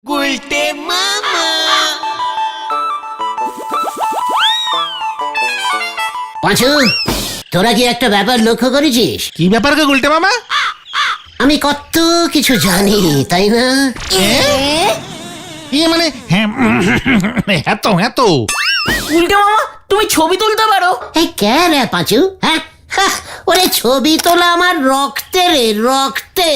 গুলটে মামা। পাঁচু, তোরা কি একটা ব্যাপার লক্ষ্য করেছিস? কি ব্যাপার গো গুলটে মামা? আমি কত কিছু জানি, তাই না? মানে হ্যাঁ, হ্যাঁ তো গুলটে মামা, তুমি ছবি তুলতে পারো? এই কে রে পাঁচু? হ্যাঁ, ওরে ছবি তোলা আমার রক্তে রে, রক্তে।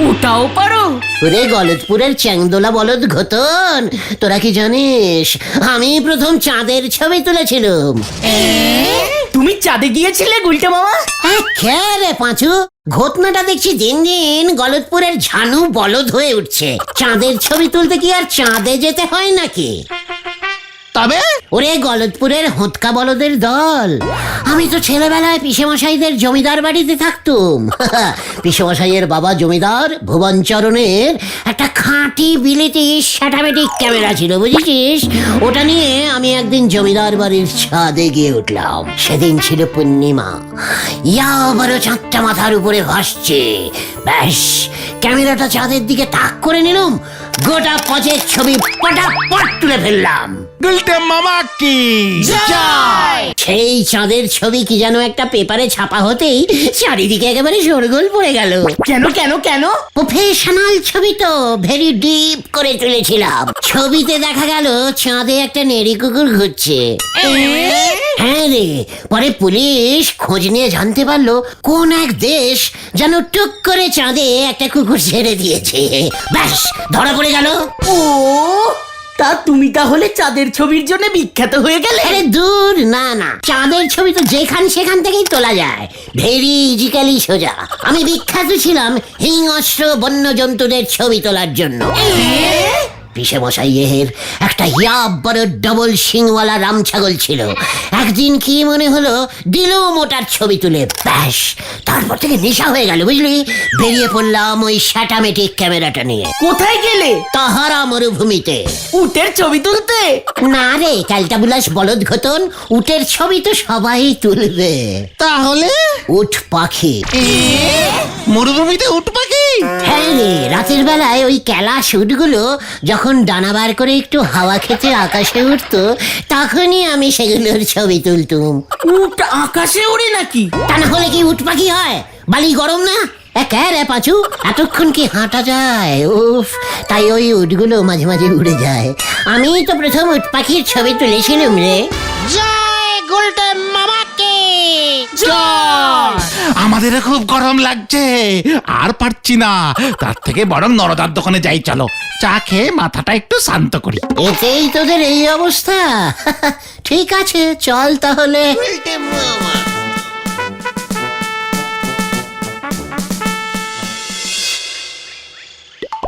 ওটাও পারো? ওরে গলতপুরের চ্যাংদোলা বলদ ঘতন, তোরা কি জানিস আমি প্রথম চাঁদের ছবি তুলেছিলাম। তুমি চাঁদে গিয়েছিলে গুলটে মামা? কে রে পাঁচু? ঘটনাটা দেখছি দিন দিন গলতপুরের ঝানু বলদ হয়ে উঠছে। চাঁদের ছবি তুলতে কি আর চাঁদে যেতে হয় নাকি? তবে ওরে গলতপুরের হোঁতকা বলদের দল। আমি তো ছেলেবেলায় পিসেমশাইদের জমিদার বাড়িতে থাকতুম। পিসেমশাইয়ের বাবা জমিদার ভুবনচরণের একটা খাঁটি বিলেতি স্যাটামেটিক ক্যামেরা ছিল, বুঝেছিস? ওটা নিয়ে আমি একদিন জমিদার বাড়ির ছাদে গিয়ে উঠলাম। সেদিন ছিল পূর্ণিমা, ইয়া বড় চাঁদটা মাথার উপরে ভাসছে। ব্যাস, ক্যামেরাটা চাঁদের দিকে তাক করে নিলাম, গোটা পচের ছবি পটাপট তুলে ফেললাম। গুলটে মামা কি জয়! সেই চাঁদের ছবি কি যেন একটা পেপারে ছাপা হতেই চারিদিকে একেবারে শোরগোল পড়ে গেল। কেন কেন কেন? প্রফেশনাল ছবি তো, ভেরি ডিপ করে তুলেছিলাম। ছবিতে দেখা গেল চাঁদে একটা নেড়ি কুকুর ঘুরছে। হ্যাঁ রে, পরে পুলিশ খোঁজ নিয়ে জানতে পারলো কোন এক দেশ যেন টুক করে চাঁদে একটা কুকুর ছেড়ে দিয়েছে। ব্যাস, ধরা পড়ে গেল। ও, তা তুমি তাহলে চাঁদের ছবির জন্য বিখ্যাত হয়ে গেলে? আরে দূর, না না, চাঁদের ছবি তো যেখান সেখান থেকেই তোলা যায়, ভেরি ইজিক্যালি সোজা। আমি বিখ্যাত ছিলাম হিংস্র বন্য জন্তুদের ছবি তোলার জন্য। পিসেমশাইয়ের একটা ইয়াব বড় ডবল শিংওয়ালা রাম ছাগল ছিল। একদিন কি মনে হলো দিলো মোটার ছবি তুলে, ব্যাস তারপর থেকে নেশা হয়ে গেল, বুঝলি? বেরিয়ে পড়লাম ওই স্যাটামেটিক ক্যামেরাটা নিয়ে। কোথায় গেলে? তাহারা মরুভূমিতে। উটের ছবি তুলতে? না রে ক্যালটাবুলাস বলদ ঘতন, উটের ছবি তো সবাই তুলবে। তাহলে উট পাখি। মরুভূমিতে উট পাখি? হ্যাঁ রে, রাতের বেলায় ওই ক্যালাস উটগুলো যখন ডানা বার করে একটু হাওয়া খেতে আকাশে উঠতো, তখনই আমি সেগুলোর ছবি তুলতুম। উট আকাশে ওড়ে নাকি? তা না হলে কি উট পাখি হয়? বালি গরম না? রে পাঁচু, এতক্ষণ কি হাঁটা যায়? উফ, তাই ওই উটগুলো মাঝে মাঝে উড়ে যায়। আমি তো প্রথম উট পাখির ছবি তুলেছিলাম রে। জয় গুলটে মামাকে জয়! আমাদের খুব গরম লাগছে, আর পারছি না। তার থেকে বরং নরদার দোকানে যাই, চলো চা খেয়ে মাথাটা একটু শান্ত করি। এতেই তোদের এই অবস্থা? ঠিক আছে, চল তাহলে।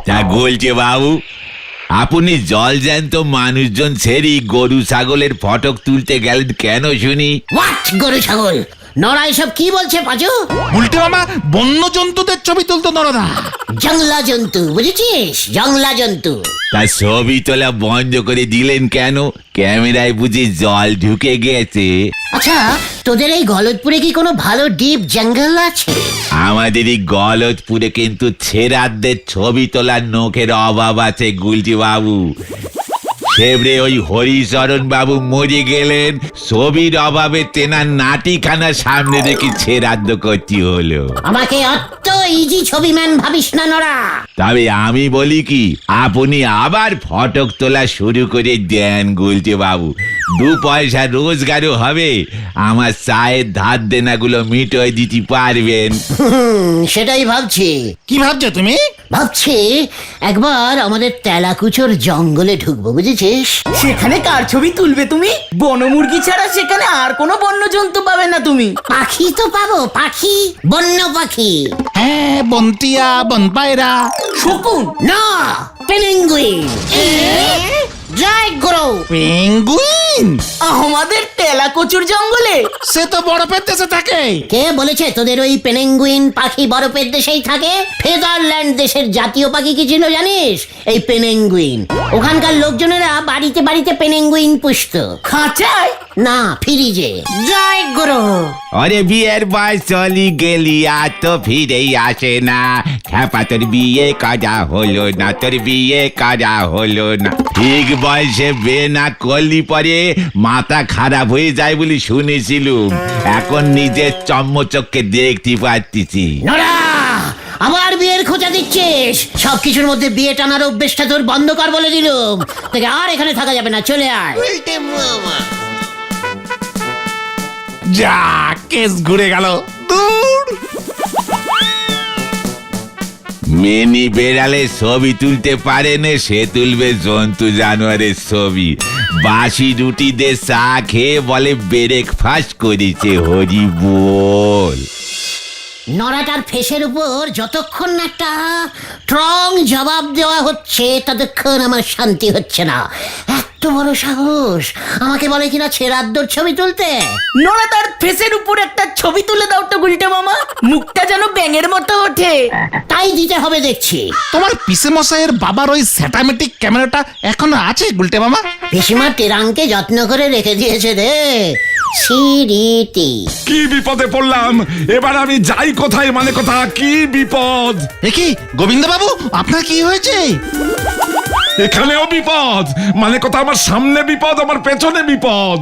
তা বলছে বাবু, আপনি জল জ্যান্ত মানুষজন ছেড়ে গরু ছাগলের ফটক তুলতে গেলেন কেন শুনি? হোয়াট গরু ছাগল? নড়া এসব কি বলছে পাঁচু? গুলটে মামা বন্য জন্তুদের ছবি তুলতো নরদা। জংলা জন্তু, বুঝেছিস? জংলা জন্তু। তা ছবি তোলা বন্ধ করে দিলেন কেন? ক্যামেরায় বুঝি জল ঢুকে গেছে? আচ্ছা, তোদের এই গলতপুরে কি কোনো ভালো ডিপ জঙ্গল আছে? আমাদের এই গলতপুরে কিন্তু ছেড়াদের ছবি তোলার নখের অভাব আছে গুলটি বাবু। সেবরে ওই হরিচরণ বাবু মরে গেলেন, ছবির অভাবে তেনার নাটিখানা সামনে রেখে ছেড়াদ্দ করতে হলো। আমাকে অত ইজি ছবি ম্যান ভাবিস না নড়া। তবে আমি বলি কি, আপনি আবার ফটক তোলা শুরু করে দেন গুলটি বাবু, 2 পয়সা রোজগারও হবে, আমার চায়ের ধার দেনাগুলো মিটিয়ে দিতে পারবেন। সেটাই ভাবছি। কি ভাবছো তুমি? ভাবছি একবার আমাদের তেলাকুচোর জঙ্গলে ঢুকবো, বুঝেছিস? সেখানে কার ছবি তুলবে তুমি? বনমুরগি ছাড়া সেখানে আর কোনো বন্য জন্তু পাবে না তুমি। পাখি তো পাবো, পাখি, বন্য পাখি। হ্যাঁ, বনটিয়া, বনপায়রা। শকুন? না, পেঙ্গুইন। জয় গুরু। পেঙ্গুইন? আমাদের টেলা কচুর জঙ্গলে? সে তো বরফের দেশে থাকে। কে বলেছে তোদের ওই পেনেঙ্গুইন পাখি বরফের দেশেই থাকে? ফেদারল্যান্ড দেশের জাতীয় পাখি কি ছিল জানিস? এই পেনেঙ্গুইন। ওখানকার লোকজনেরা বাড়িতে বাড়িতে পেনেঙ্গুইন পুষতো। খাঁচায়? না, ফ্রিজে। জয় গুরু। আরে বিয়ের বয়স চলি গেলি আর তো ফিরেই আসে না। খ্যাপা তোর বিয়ে করা হলো না, তোর বিয়ে করা হলো না। ঠিক বয়সে বিয়ে না করলি পরে মাথা খারাপ হয়ে যায় বলে শুনেছিলুম। এখন নিজের চম্মচককে দেখতে পাচ্ছি। নোরা, আবার বিয়ের খোঁজা দিচ্ছিস? সবকিছুর মধ্যে বিয়ে টানার অভ্যেসটা তোর বন্ধ কর বলে দিলুম। তোকে আর এখানে থাকা যাবে না, চলে আয়। যা, কেস ঘুরে গেল। দূর। মেনি বেড়ালে ছবি তুলতে পারে না, সে তুলবে জন্তু জানোয়ারের ছবি। বাসি রুটি দিয়ে চা খেয়ে বলে ব্রেকফাস্ট করেছে। হরি বল। নড়াটার ফেসের উপর যতক্ষণ না একটা স্ট্রং জবাব দেওয়া হচ্ছে ততক্ষণ আমার শান্তি হচ্ছে না। এত বড় সাহস, আমাকে বলে কিনা ছেড়াদ্দর ছবি তুলতে। নোরা তার ফেসের উপর একটা ছবি তুলে দাও তো গুলটে মামা, মুখটা যেন ব্যাঙের মতো ওঠে। তাই দিতে হবে দেখছি। তোমার পিসে মশাইয়ের বাবার ওই স্যাটামেটিক ক্যামেরাটা এখনো আছে গুলটে মামা? পিসিমা টেরাংকে যত্ন করে রেখে দিয়েছে রে। সিরিটি। কি বিপদে পড়লাম এবার, আমি যাই কোথায়, মানে কথা কি বিপদ। দেখি গোবিন্দ বাবু, আপনার কি হয়েছে? এখানেও বিপদ, মানে কথা আমার সামনে বিপদ, আমার পেছনে বিপদ।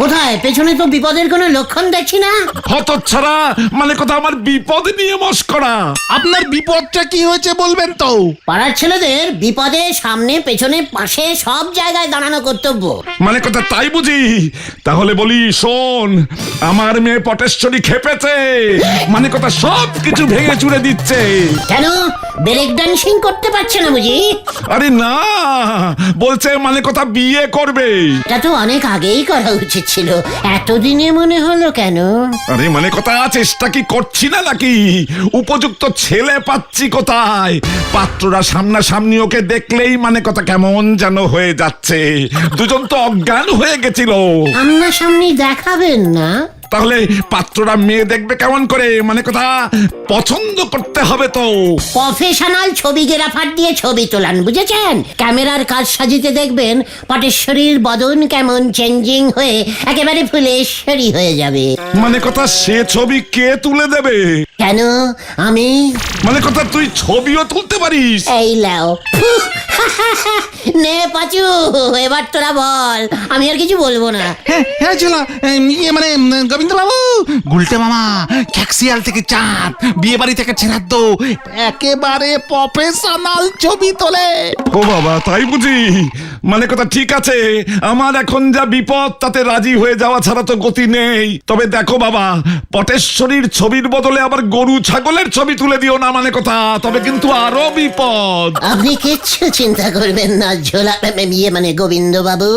কোথায়? পেছনে তো বিপদের কোনো লক্ষণ দেখছি না। হতচ্ছাড়া, মানে কথা আমার বিপদ নিয়ে মস্করা। আপনার বিপদটা কি হয়েছে বলবেন তো? পাড়ার ছেলেদের বিপদে সামনে পেছনে পাশে সব জায়গায় দাঁড়ানো কর্তব্য। মানে কথা তাই বুঝি? তাহলে বলি শোন, আমার মেয়ে পটেশ্বরী খেপেছে, মানে কথা সব কিছু ভেঙে চুরে দিচ্ছে। কেন? ব্রেক ডান্সিং করতে পারছে না বুঝি? আরে না, বলছে মানে কথা বিয়ে করবে। এটা তো অনেক আগেই করা উচিত ছিল, এতদিনে মনে হলো কেন? আরে মানে কথা চেষ্টা কি করছি না নাকি? উপযুক্ত ছেলে পাচ্ছি কোথায়? পাত্ররা সামনাসামনি ওকে দেখলেই মানে কথা কেমন যেন হয়ে যাচ্ছে। দুজন তো অজ্ঞান হয়ে গেছিল। সামনাসামনি দেখাবেন না? তাহলে পাত্ররা মেয়ে দেখবে কেমন করে? মানে কথা পছন্দ করতে হবে তো। প্রফেশনাল ছবিগ্রাফার দিয়ে ছবি তোলান, বুঝেছেন? ক্যামেরার কাজ সাজিতে দেখবেন পটেশ্বরীর বদন কেমন চেঞ্জিং হয়ে একেবারে ফুলেশ্বরী হয়ে যাবে। মানে কথা সে ছবি কে তুলে দেবে? কেন? আমি। মানে কথা তুই ছবিও তুলতে পারিস? এই লাও। নে পাচু, এবার তোরা বল, আমি আর কিছু বলবো না। হ্যাঁ হ্যাঁ চলো, ইয়ে মানে গোবিন্দ বাবু, গুলটে মামা ক্যাক্সিয়াল থেকে চাঁদ, বিয়ে বাড়ি থেকে ছেড়াদ্দ, একেবারে প্রফেশনাল ছবি তোলে। ও বাবা, তাই বুঝি? মানে কথা ঠিক আছে, আমার এখন যা বিপদ তাতে রাজি হয়ে যাওয়া ছাড়া তো গতি নেই। তবে দেখো বাবা, পটেশ্বরীর ছবির বদলে আবার গরু ছাগলের ছবি তুলে দিও না, মানে কথা, তবে কিন্তু আরো বিপদ। আপনি কিচ্ছু চিন্তা করবেন না ঝোলা, ইয়ে মানে গোবিন্দ বাবু,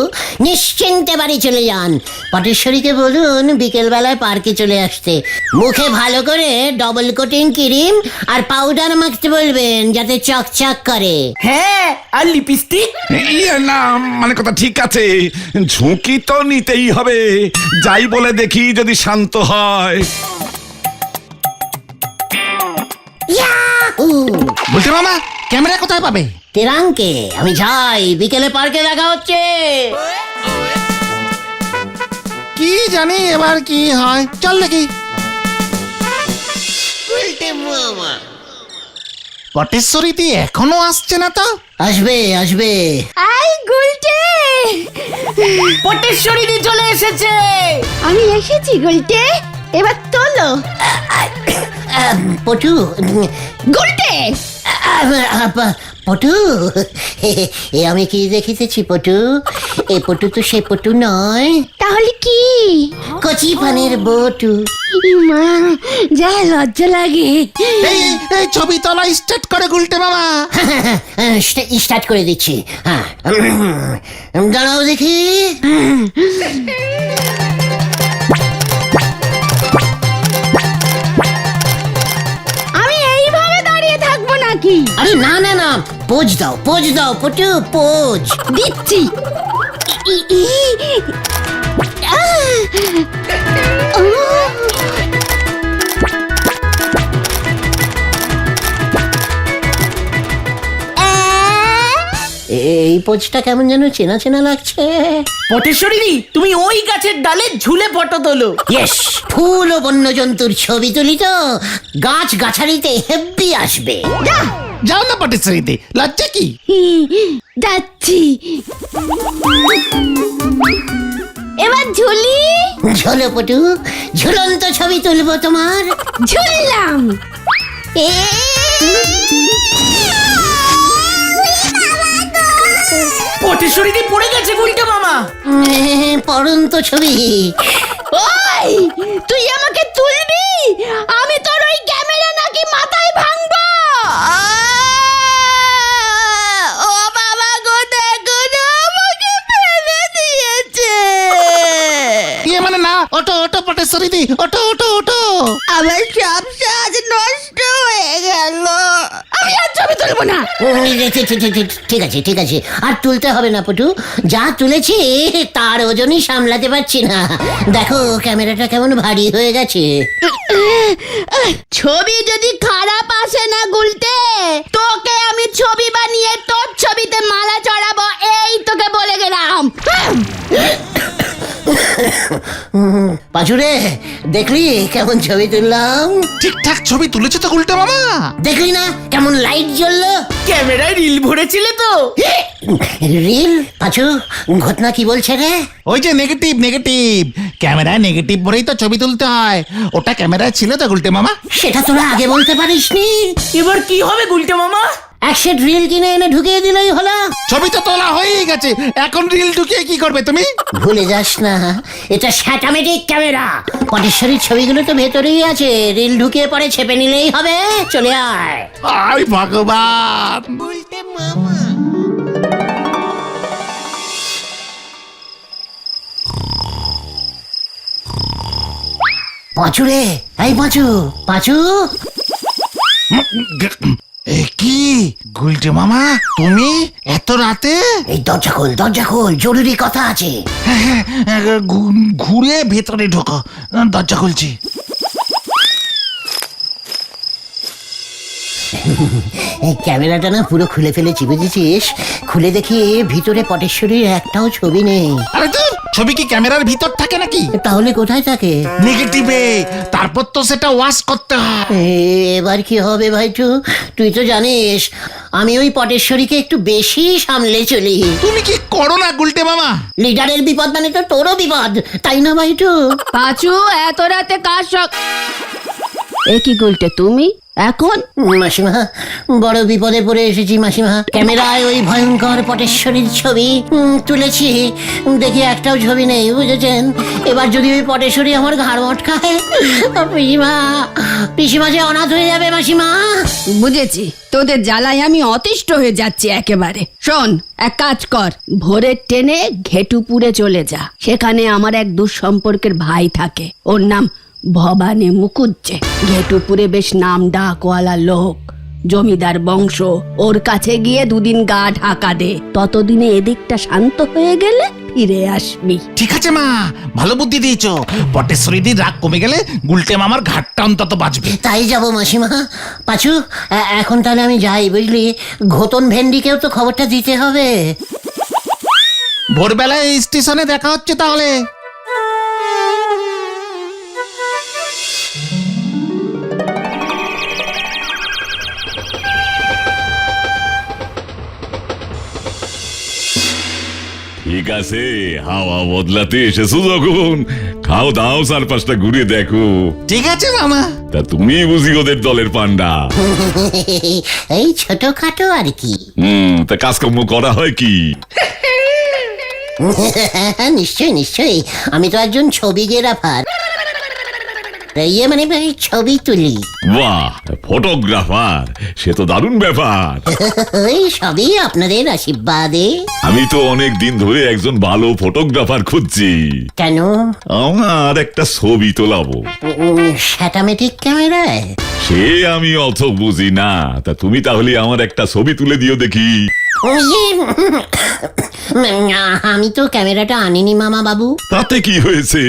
নিশ্চিন্তে বাড়ি চলে যান। পটেশ্বরীকে বলুন বিকেল বেলায় পার্কে চলে আসতে। মুখে ভালো করে ডবল কোটিং ক্রিম আর পাউডার মাখতে বলবেন যাতে চকচক করে। হ্যাঁ, আর লিপস্টিক। ইয়ে না, মানে কথা ঠিক আছে, ঝুঁকি তো নিতেই হবে। যাই বলে দেখি যদি শান্ত হয়। গুলটে মামা, ক্যামেরা কোথায় পাবে? তেরাঙ্কে আমি যাই, বিকেলে পার্কে দেখা হচ্ছে। কি জানি এবার কি হয়, চল দেখি। পটেশ্বরীতি এখনো আসছে না তো? আসবে আসবে। আই গুলটে, পটেশ্বরী দি চলে এসেছে। আমি এসেছি গুলটে, এবার তোলো। পটু, গুলটে, পটু, এ আমি কি দেখিতেছি পটু? এ পটু তো সে পটু নয়, তাহলে কি? কচি পানের বটু। মা, যা লজ্জা লাগে। এই এই ছবি তোলা স্টার্ট করে গুলটে মামা। স্টার্ট করে দিচ্ছি। হ্যাঁ, দাঁড়াও দেখি। আমি এইভাবে দাঁড়িয়ে থাকবো নাকি? আরে না না না, পোজ দাও পোজ দাও পটু, পোজ দিচ্ছি। এই পোজটা কেমন যেন চেনা চেনা লাগছে। পটেশ্বরী তুমি ওই গাছের ডালে ঝুলে ফটো তোলো। ইয়েস, ফুল ও বন্যজন্তুর ছবি তুলি তো গাছ গাছালিতে হেব্বি আসবে। যাও না পটেশ্বরীতে, লজ্জা কি? যাচ্ছি। এবার ঝুলি। ঝোলো পটু, ঝুলন্ত ছবি তুলবো তোমার। ঝুললাম। পটেশ্বরী পড়ে গেছে গুলটে মামা। পড়ন্ত ছবি। ওই তুই আমাকে তুলবি, আমি তোর ওই ক্যামেরা নাকি মাথায় ভাঙবো। ও বাবা গো, দেখো না আমাকে ফেলে দিয়েছে। ইয়ে মানে না, ওটো ওটো পটেশ্বরীদি, ওটো ওটো ওটো। আমার সব সাজ নষ্ট হয়ে গেল, আমি আর ছবি তুলবো না। ঠিক আছে ঠিক আছে, আর তুলতে হবে না পটু, যা তুলেছি তার ওজনই সামলাতে পারছি না। দেখো ক্যামেরাটা কেমন ভারী হয়ে গেছে। ছবি যদি খারাপ আসে না গুলটে, তোকে আমি ছবি বানিয়ে তোর ছবিতে মালা চড়াবো, এই তোকে বলে গেলাম। পাঁচুরে, দেখলি কেমন ছবি তুললাম? ঠিকঠাক ছবি তুলেছে তো গুলটে মামা? দেখলি না কেমন লাইট জ্বললো? ক্যামেরায় রিল ভরেছিলে তো? রিল? পাঁচু, ঘটনা কি বলছে রে? ওই যে নেগেটিভ নেগেটিভ, ক্যামেরায় নেগেটিভ ভরেই তো ছবি তুলতে হয়। ওটা ক্যামেরায় ছিল তো গুলটে মামা? সেটা তোরা আগে বলতে পারিসনি। এবার কি হবে গুলটে মামা? এক সেট রিল কিনে এনে ঢুকিয়ে দিলেই হলো। ছবি তো তোলা হয়েই গেছে, এখন রিল ঢুকিয়ে কি করবে তুমি? ভুলে যাস না, এটা স্যাটামেটিক ক্যামেরা। পটেশ্বরীর ছবিগুলো তো ভেতরেই আছে, রিল ঢুকিয়ে পরে ছেপে নিলেই হবে। চলে আয়। আয় ভগবান। পাঁচুরে, এই পাঁচু, পাঁচু। এ কি গুলটে মামা, তুমি এত রাতে? এই দরজা খোল, জরুরি কথা আছে। ঘুরে ভেতরে ঢোকো, দরজা খুলছি। এই ক্যামেরাটা না পুরো খুলে ফেলেছি, বুঝেছিস? খুলে দেখি ভিতরে পটেশ্বরীর একটাও ছবি নেই। আরে তো ছবি কি ক্যামেরার ভিতর থাকে নাকি? তাহলে কোথায় থাকে? নেগেটিভে, তারপর তো সেটা ওয়াশ করতে হয়। এবার কি হবে ভাইটু? তুই তো জানিস আমি ওই পটেশ্বরীকে একটু বেশি সামলে চলি। তুমি কি করো না গুলটে মামা? লিডারের বিপদ মানে তো তোরও বিপদ, তাই না ভাইটু? পাঁচু, এত রাতে কার শখ? এ কি গুলটে তুমি এখন? মাসিমা, বড় বিপদে পড়ে এসেছি মাসিমা। ক্যামেরায় ওই ভয়ঙ্কর পটেশ্বরীর ছবি তুলেছি, দেখি একটাও ছবি নেই, বুঝেছেন? এবার যদি ওই পটেশ্বরী আমার ঘাড় মটকায়, পিসিমা, পিসিমা যে অনাথ হয়ে যাবে মাসিমা। বুঝেছি, তোদের জ্বালায় আমি অতিষ্ঠ হয়ে যাচ্ছি একেবারে। শোন, এক কাজ কর, ভোরের ট্রেনে ঘেটুপুরে চলে যা। সেখানে আমার এক দুঃসম্পর্কের ভাই থাকে, ওর নাম ভবানী মুকুজ্জে। ঘেটুপুরে বেশ নাম ডাকওয়ালা লোক, জমিদার বংশ। ওর কাছে গিয়ে দুদিন গা ঢাকা দে, ততদিনে এদিকটা শান্ত হয়ে গেলে ফিরে আসবি। ঠিক আছে মা, ভালো বুদ্ধি দিয়েছো। পটেশ্বরীদির রাগ কমে গেলে গুলটে মামার ঘাটটা অন্তত বাঁচবে। তাই যাব মাসিমা। পাঁচু, এখন তাহলে আমি যাই, বুঝলি? ঘোতন ভেন্ডিকেও তো খবরটা দিতে হবে। ভোরবেলায় এই স্টেশনে দেখা হচ্ছে তাহলে। ঠিক আছে, হাওয়া বদলাতে এসেছো যখন, খাও দাও চারপাশটা ঘুরে দেখো। ঠিক আছে মামা। তা তুমি বুঝি ওদের দলের পান্ডা? এই ছোটখাটো আর কি। তা কাজকর্ম করা হয় কি? নিশ্চয়ই নিশ্চয়ই, আমি তো একজন ছবিগ্রাফার। ইয়ে মানে ছবি তুলি। বাহ, ফটোগ্রাফার, সে তো দারুণ ব্যাপার। ওই সবই আপনাদের আশীর্বাদে। আমি তো অনেক দিন ধরে একজন ভালো ফটোগ্রাফার খুঁজছি। কেন? আমার একটা ছবি তোলাবো। স্যাটামেটিক ক্যামেরায়? সে আমি অত বুঝি না, তা তুমি তাহলে আমার একটা ছবি তুলে দিও দেখি। আমি তো ক্যামেরাটা আনিনি মামা বাবু। তাতে কি হয়েছে,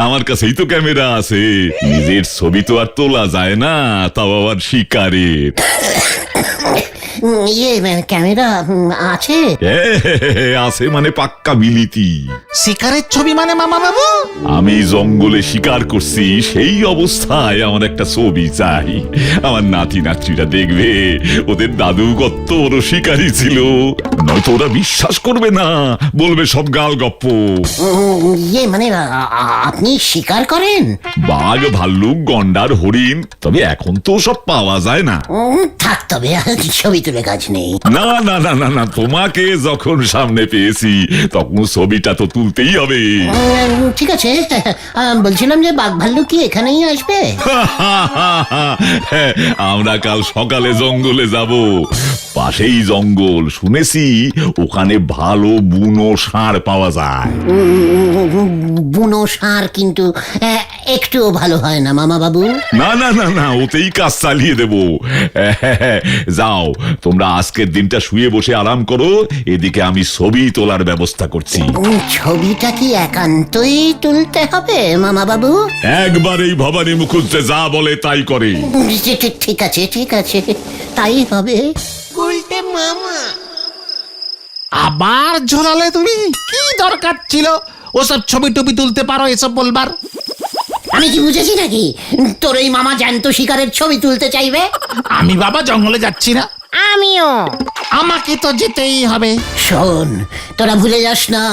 আমার কাছেই তো ক্যামেরা আছে। নিজের ছবি তো আর তোলা যায় না, তাও আবার শিকারের। ক্যামেরা আছে? আছে মানে পাক্কা বিলিতি। শিকারের ছবি মানে মামা বাবু? আমি জঙ্গলে শিকার করছি, সেই অবস্থায় আমার একটা ছবি চাই। আমার নাতি নাতনিরা দেখবে ওদের দাদু কত বড় শিকারী ছিল। নয়তো ওরা বিশ্বাস করবে না, বলবে সব গাল গপ্প। মানে আপনি শিকার করেন? বাঘ, ভাল্লুক, গন্ডার, হরিণ, তবে এখন তো সব পাওয়া যায় না। থাক তবে ছবি তুলে কাজ নেই। না না না না না, তোমাকে যখন সামনে পেয়েছি তখন ছবিটা তো তুলতেই হবে। ঠিক আছে, বলছিলাম যে বাঘ ভাল্লুক কি এখানেই আসবে? আমরা কাল সকালে জঙ্গলে যাব, পাশেই জঙ্গল, শুনেছি ওখানে ভালো বুনো ষাঁড় পাওয়া যায়। বুনো ষাঁড় কিন্তু একটুও ভালো হয় না মামা বাবু। না না না না, ওতেই কাজ চালিয়ে দেব। যাও তোমরা আজকের দিনটা শুয়ে বসে আরাম করো, এদিকে আমি ছবি তোলার ব্যবস্থা করছি। ছবিটা কি একান্তই তুলতে হবে মামা বাবু? একবারেই ভবানী মুখুজ্জে যা বলে তাই করে। ঠিক আছে ঠিক আছে, তাই হবে। আবার ঝোলালে তুমি? কি দরকার ছিল ওসব ছবি টবি তুলতে পারো এসব বলবার? আমি কি বুঝেছি নাকি তোর এই মামা জ্যান্ত শিকারের ছবি তুলতে চাইবে? আমি বাবা জঙ্গলে যাচ্ছি না। আমিও। আমাকে তো যেতেই হবে। শোন, তোরা ভুলে যাস না,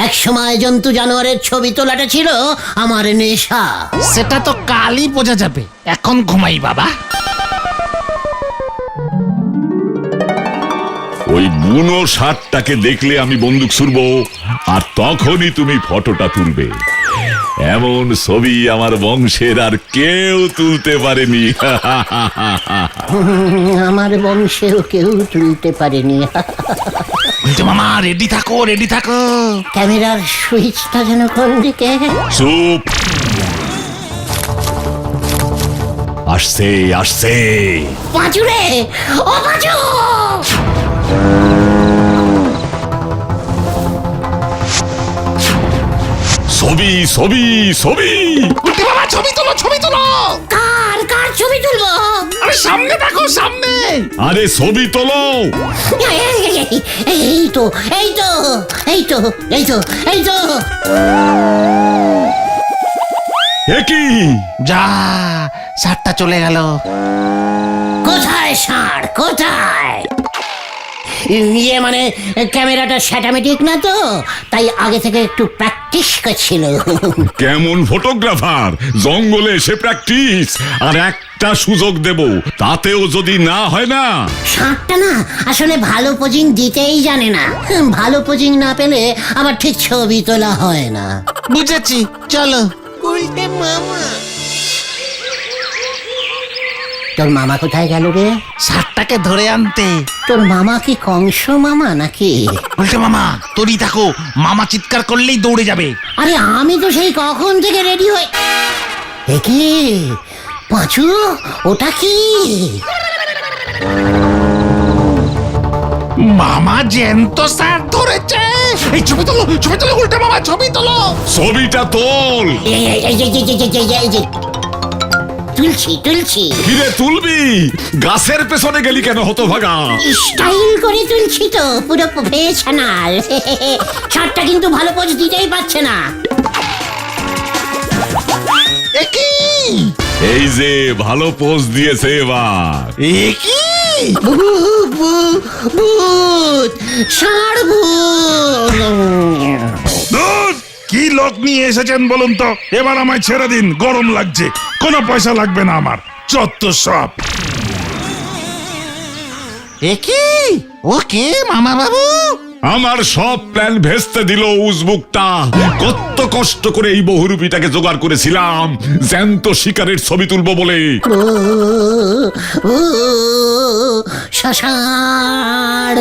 এক সময় জন্তু জানোয়ারের ছবি তোলাটা ছিল আমার নেশা। সেটা তো কালই বোঝা যাবে, এখন ঘুমাই বাবা। ওই বুনো ষাঁড়টাকে দেখলে আমি বন্দুক ছুড়বো, আর তখনই তুমি ফটোটা তুলবে। এমন ছবি আমার বংশের আর কেউ তুলতে পারেনি। আমার বংশেও কেউ তুলতে পারেনি। বলছে মামা রেডি থাকো রেডি থাকো। ক্যামেরার সুইচটা যেন কোন দিকে? চুপ। আসছে আসছে। পাঁচু রে, ও পাঁচু! ছবি ছবি ছবি। উল্টে বাবা ছবি তোলো ছবি তোলো। কার কার ছবি তুলবো? আরে সামনে দেখো সামনে। আরে ছবি তোলো। এই তো এই তো এই তো এই তো এই তো। একই যা ষাঁড়টা চলে গেল। কোথায় ষাঁড় কোথায়? ইয়ে মানে ক্যামেরাটা স্যাটামেটিক না তো, তাই আগে থেকে একটু প্র্যাকটিস করছিল। কেমন ফটোগ্রাফার, জঙ্গলে এসে প্র্যাকটিস। আর একটা সুযোগ দেব, তাতেও যদি না হয় না। ষাঁড়টা না আসলে ভালো পোজিং দিতেই জানে না। ভালো পোজিং না পেলে আবার ঠিক ছবি তোলা হয় না। বুঝেছি, চলো। তোর মামা কোথায় গেল রে? ষাঁড়টাকে ধরে আনতে। তোর মামা কি কংস মামা নাকি? বলছে মামা তোরই থাকো, মামা চিৎকার করলেই দৌড়ে যাবে। আরে আমি তো সেই কখন থেকে রেডি হয়ে। একে পাঁচু, ওটা কি? মামা জ্যান্ত ষাঁড় ধরেছে। এই ছবি তোলো উল্টে মামা ছবি তোলো। ছবিটা তোল। তুলছি তুলছি। কিরে তুলবি? গাছের পেছনে গেলি কেন হতভাগা? স্টাইল করে তুলছি তো, পুরো প্রফেশনাল। ষাঁড়টা কিন্তু ভালো পোজ দিতেই পারছে না। একই এই যে ভালো পোজ দিয়েছে এবার। একই ভূত, ষাঁড় ভূত। ধুর, কি লোক নিয়ে এসেছেন বলুন তো? এবার আমায় ছেড়ে দিন, গরম লাগছে। কোনো পয়সা লাগবে না আমার, চত্ব সব। একই ওকে মামা বাবু। আমার সব প্ল্যান ভেস্তে দিল উজবুকটা। কত কষ্ট করে এই বহুরূপীটাকে জোগাড় করেছিলাম জ্যান্ত শিকারের ছবি তুলবো বলে। ষাঁড়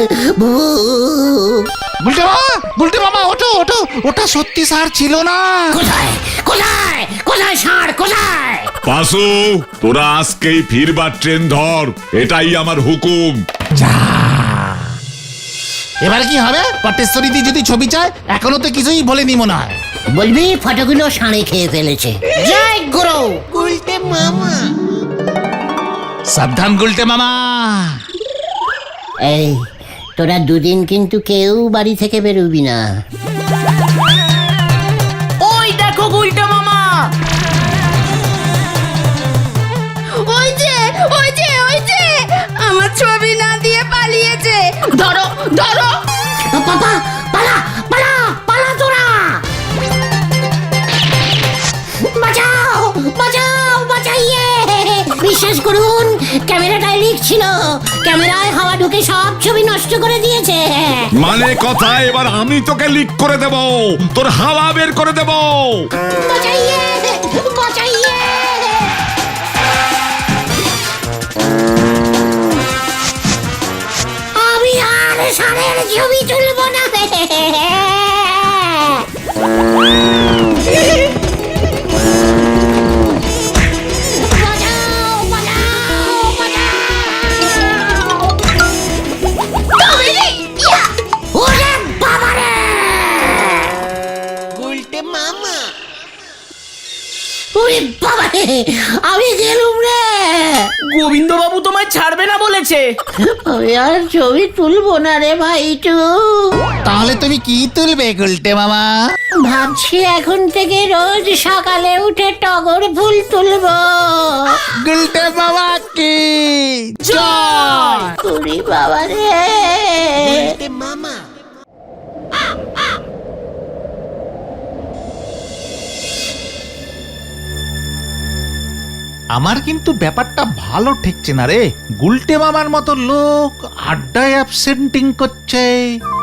বুলটে মামা ওঠো ওঠো, ওটা সত্যি ষাঁড় ছিল না। কোথায় কোথায় কোথায় ষাঁড় কোথায়? পাশু, তোরা আজকেই ফিরবার ট্রেন ধর, এটাই আমার হুকুম। এবার কি হবে? পটেশ্বরীদি যদি ছবি চায়, এখনো তো কিছুই বলেনি মনে হয়। বলবি ফটোগুলো সাড়ে খেয়ে ফেলেছে। জয় গুরু। সাবধান গুলটে মামা। এই তোরা দুদিন কিন্তু কেউ বাড়ি থেকে বেরোবি না। ওই দেখো গুলটা মামা। ওই যে আমার ছবি না দিয়ে পালিয়েছে। ধরো ধরো। পাপা পালা পালা পালা তোরা। বাঁচাও বাঁচাও বাঁচাইয়ে। বিশ্বাস করুন ক্যামেরাটায় লিক ছিল, ক্যামেরায় হাওয়া ঢুকে সব ছবি নষ্ট করে দিয়েছে। মানে কথা, এবার আমি তোকে লিক করে দেব, তোর হাওয়া বের করে দেব। বাঁচাইয়ে বাঁচাইয়ে। আমি আর সারের ছবি তুলব না। বাঁচাও বাঁচাও বাঁচাও। ওরে বাবারে। ওরে বাবারে, আমি গেলুম রে। গোবিন্দ বাবু তোমায় ছাড়বে না বলেছে। আমি আর ছবি তুলবো না রে ভাইটু। তাহলে তুমি কি তুলবে গুলটে মামা? ভাবছি এখন থেকে রোজ সকালে উঠে টগর ফুল তুলবো। গুলটে মামা কি জয়। ওরে বাবারে। আমার কিন্তু ব্যাপারটা ভালো ঠেকছে না রে। গুলটে মামার মতো লোক আড্ডায় অ্যাবসেন্টিং করছে।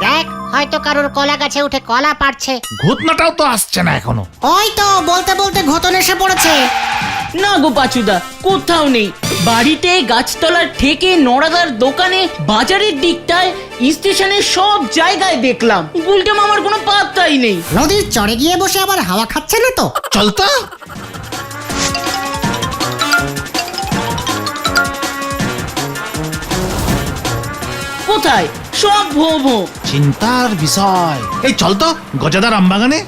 দেখ হয়তো কারোর কলা গাছে উঠে কলা পাড়ছে। ঘটনাটাও তো আসছে না এখনো। ওই তো বলতে বলতে ঘটন এসে পড়েছে। না গো পাচুদা, কোথাও নেই। বাড়িতে, গাছতলার ঠেকে, নড়াদার দোকানে, বাজারের দিকটায়, স্টেশনের সব জায়গায় দেখলাম। গুলটা মামার কোনো পাত্তাই নেই। নদীর চড়ে গিয়ে বসে আবার হাওয়া খাচ্ছে না তো? চল তো। কোথায়? সব ভো ভো। চিন্তার বিষয়। এই চল তো গজাদার আমবাগানে।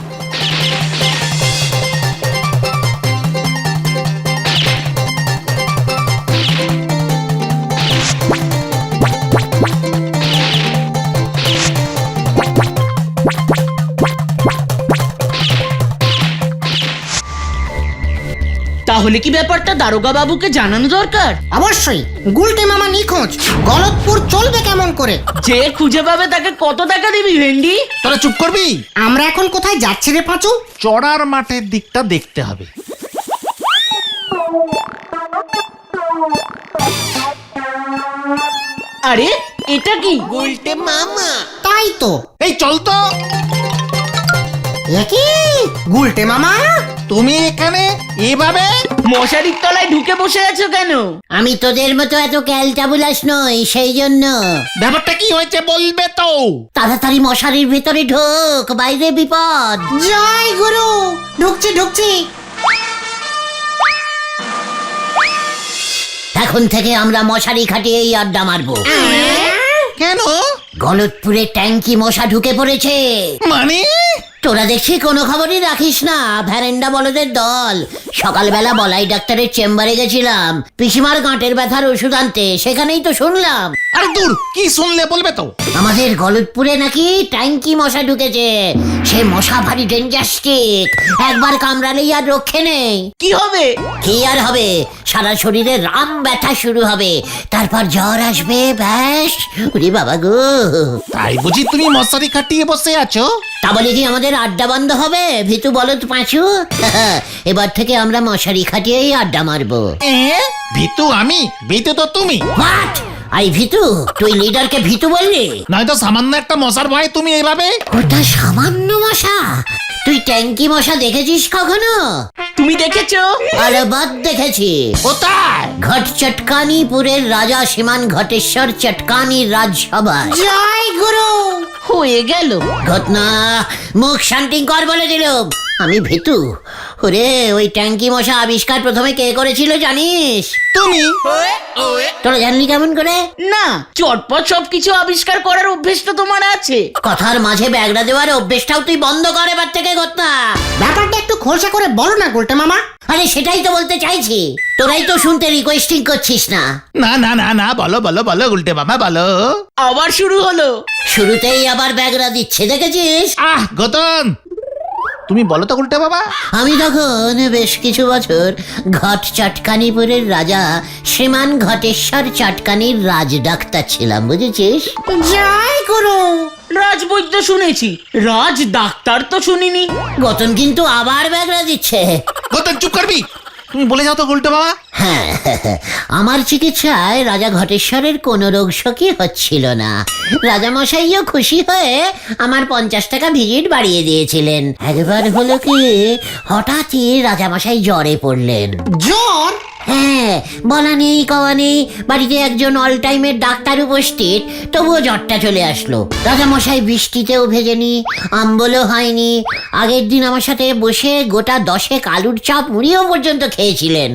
তাহলে কি ব্যাপারটা দারোগা বাবুকে জানানো দরকার? অবশ্যই। গুলটে মামা নিখোঁজ, গলতপুর চলবে কেমন করে? যে খুঁজে পাবে তাকে কত টাকা দিবি ভেন্ডি? তোরা চুপ করবি। আমরা এখন কোথায় যাচ্ছি রে পাঁচু? চড়ার মাঠের দিকটা দেখতে হবে। আরে এটা কি? তাই তো। এই চল তো। কি গুলটে মামা, তুমি এখানে এভাবে? মশারির তলায় ঢুকে বসে আছো কেন? আমি তোদের মতো এত ক্যালটাবুলাস নই, সেই জন্য। ব্যাপারটা কি হয়েছে বলবে তো? তাড়াতাড়ি মশারির ভিতরে ঢোক, বাইরে বিপদ। জয় গুরু। ঢুকছি ঢুকছি। এখন থেকে আমরা মশারি খাটিয়েই আড্ডা মারবো। কেন? গলতপুরে ট্যাঙ্কি মশা ঢুকে পড়েছে। মানে? তোরা দেখছি কোনো খবরই রাখিস না। ভ্যারেন্ডা বলদের দল। সকালবেলা বলাই ডাক্তারের চেম্বারে গেছিলাম পিসিমার গাঁটের ব্যথার ওষুধ আনতে, সেখানেই তো শুনলাম। আরে দূর, কি শুনলে বলবে তো? আমাদের গলতপুরে নাকি ট্যাঙ্কি মশা ঢুকেছে। সে মশা ভারী ডেঞ্জাস্টিক, একবার কামড়ালেই আর রক্ষে নেই। কি হবে? কি আর হবে, সারা শরীরে রাম ব্যথা শুরু হবে, তারপর জ্বর আসবে, ব্যাস। ওরে বাবা গো। তাই বুঝি তুমি মশারি খাটিয়ে বসে আছো? তা বলে কি আমাদের আড্ডা বন্ধ হবে? ভিতু বলো তো পাঁচু। এবার থেকে আমরা মশারি খাটিয়েই আড্ডা মারবো। ভিতু আমি, ভিতু তো তুমি। হোয়াট? আই ভিতু? তুই লিডারকে ভিতু বললি? নয়তো সামান্য একটা মশার ভয় তুমি এইভাবে? ওটা সামান্য মশা? তুই ট্যাঙ্কি মশা দেখেছিস কখনো? তুমি দেখেছো? আরে বাদ দেখেছি। কোথায়? ঘট চটকানিপুরের রাজা সীমান ঘটেশ্বর চটকানি রাজসভায়। জয় গুরু। হয়ে গেল। ঘটনা মুখ শান্তি কর বলে দিলুম। আমি ভিতু, ওরে ওই ট্যাঙ্কি মশা আবিষ্কার প্রথমে কে করেছিল জানিস? তুমি তোরা জানলি কেমন করে? না, চটপট সবকিছু আবিষ্কার করার অভ্যেস তো তোমার আছে। কথার মাঝে ব্যাগড়া দেওয়ার অভ্যেসটাও তুই বন্ধ কর এবার থেকে কর্তা। ব্যাপারটা একটু খোলসা করে বলো না গুলটে মামা। আরে সেটাই তো বলতে চাইছি, তোরাই তো শুনতে রিকোয়েস্টিং করছিস না। না না না না, বলো বলো বলো গুলটে মামা বলো। আবার শুরু হলো। শুরুতেই আবার ব্যাগড়া দিচ্ছে, দেখেছিস? গতন তুমি বলো তো গুলটে বাবা। আমি তখন বেশ কিছু বছর ঘট চটকানিপুরের রাজা শ্রীমান ঘটেশ্বর চটকানির রাজ ডাক্তার ছিলাম, বুঝেছিস? জয় গুরু। রাজবৈদ্য শুনেছি, রাজ ডাক্তার তো শুনিনি। গতন কিন্তু আবার ব্যাগড়া দিচ্ছে। গতন চুপ করবি, তুমি বলে যাও তো গুলটে বাবা। হ্যাঁ, আমার চিকিৎসায় রাজা ঘটেশ্বরের কোনো রোগ শোকই হচ্ছিল না। রাজামশাইও খুশি হয়ে আমার 50 টাকা ভিজিট বাড়িয়ে দিয়েছিলেন। একবার হলো কি, হঠাৎই রাজামশাই জ্বরে পড়লেন। জ্বর? হ্যাঁ, বলা নেই কওয়া নেই, বাড়িতে একজন অল টাইমের ডাক্তার উপস্থিত, তবুও জ্বরটা চলে আসলো। রাজামশাই বৃষ্টিতেও ভেজেনি, আম্বলও হয়নি, আগের দিন আমার সাথে বসে গোটা 10 আলুর চপ মুড়িও পর্যন্ত খেয়েছিলেন।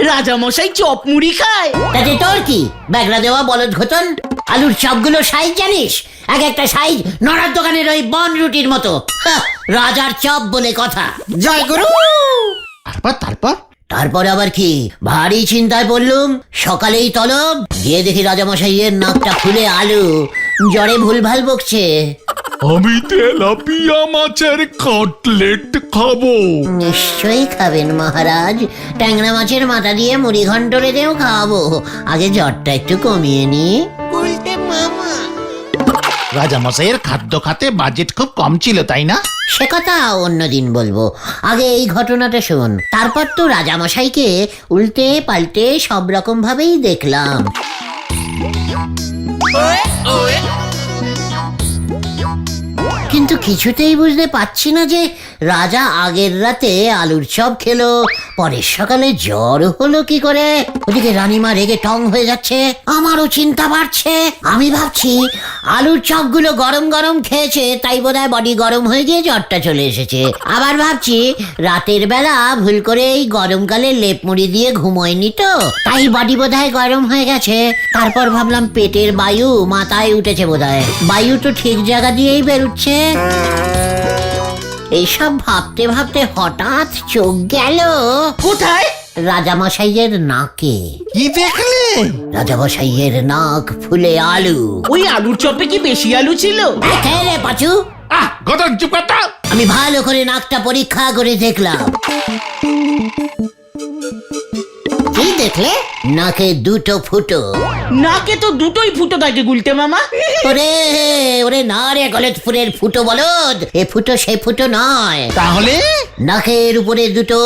রাজামশাই চপ মুড়ি খায়? তাতে তোর কি, ব্যাগড়া দেওয়া বলদ ঘটন। আলুর চপগুলো সাইজ জানিস? এক একটা সাইজ নড়ার দোকানের ওই বন রুটির মতো। হাহ, রাজার চপ বলে কথা। জয় গুরু। তারপর তারপর আবার কি, ভারী চিন্তায় পড়লুম। সকালেই তলব গিয়ে দেখি রাজামশাইয়ের নাকটা ফুলে আলু, জ্বরে ভুলভাল বকছে। আমি তেলাপিয়া মাছের কাটলেট খাবো। নিশ্চয়ই খাবেন মহারাজ, ট্যাংরা মাছের মাথা দিয়ে মুড়ি ঘন্ট রেঁধেও খাওয়াবো। আগে জ্বরটা একটু কমিয়ে নি। রাজা মশাইয়ের খাদ্য খাতে বাজেট খুব কম ছিল, তাই না? সে কথা অন্যদিন বলবো, আগে এই ঘটনাটা শোন। তারপর তো রাজামশাইকে উল্টে পাল্টে সব রকম ভাবেই দেখলাম। কিন্তু কিছুতেই বুঝতে পারছি না যে রাজা আগের রাতে আলুর চপ খেলো, পরের সকালে জ্বর হলো কি করে। ওদিকে রানীমা রেগে টং হয়ে যাচ্ছে, আমারও চিন্তা বাড়ছে। আমি ভাবছি আলুর চপগুলো গরম গরম খেয়েছে, তাই বোধহয় বডি গরম হয়ে গিয়ে জ্বরটা চলে এসেছে। আবার ভাবছি রাতের বেলা ভুল করে এই গরমকালে লেপ মুড়ি দিয়ে ঘুমোয়নি তো, তাই বডি বোধহয় গরম হয়ে গেছে। তারপর ভাবলাম পেটের বায়ু মাথায় উঠেছে বোধহয়, বায়ু তো ঠিক জায়গা দিয়েই বেরুচ্ছে। এইসব ভাবতে ভাবতে হঠাৎ চোখ গেল কোথায়? রাজামশাইয়ের নাকে। কি দেখলে? রাজামশাইয়ের নাক ফুলে আলু। ওই আলুর চপে কি বেশি আলু ছিল? খেয়ে রে পাচু, গতন চুপ কর তো। আমি ভালো করে নাকটা পরীক্ষা করে দেখলাম। কি দেখলে? নাকে দুটো ফুটো। নাকে তো দুটোই ফুটো থাকে গুলটে মামা। ওরে ওরে না রে গলতপুরের ফুটো বলদ, এ ফুটো সে ফুটো নয়। তাহলে নাকের উপরে দুটো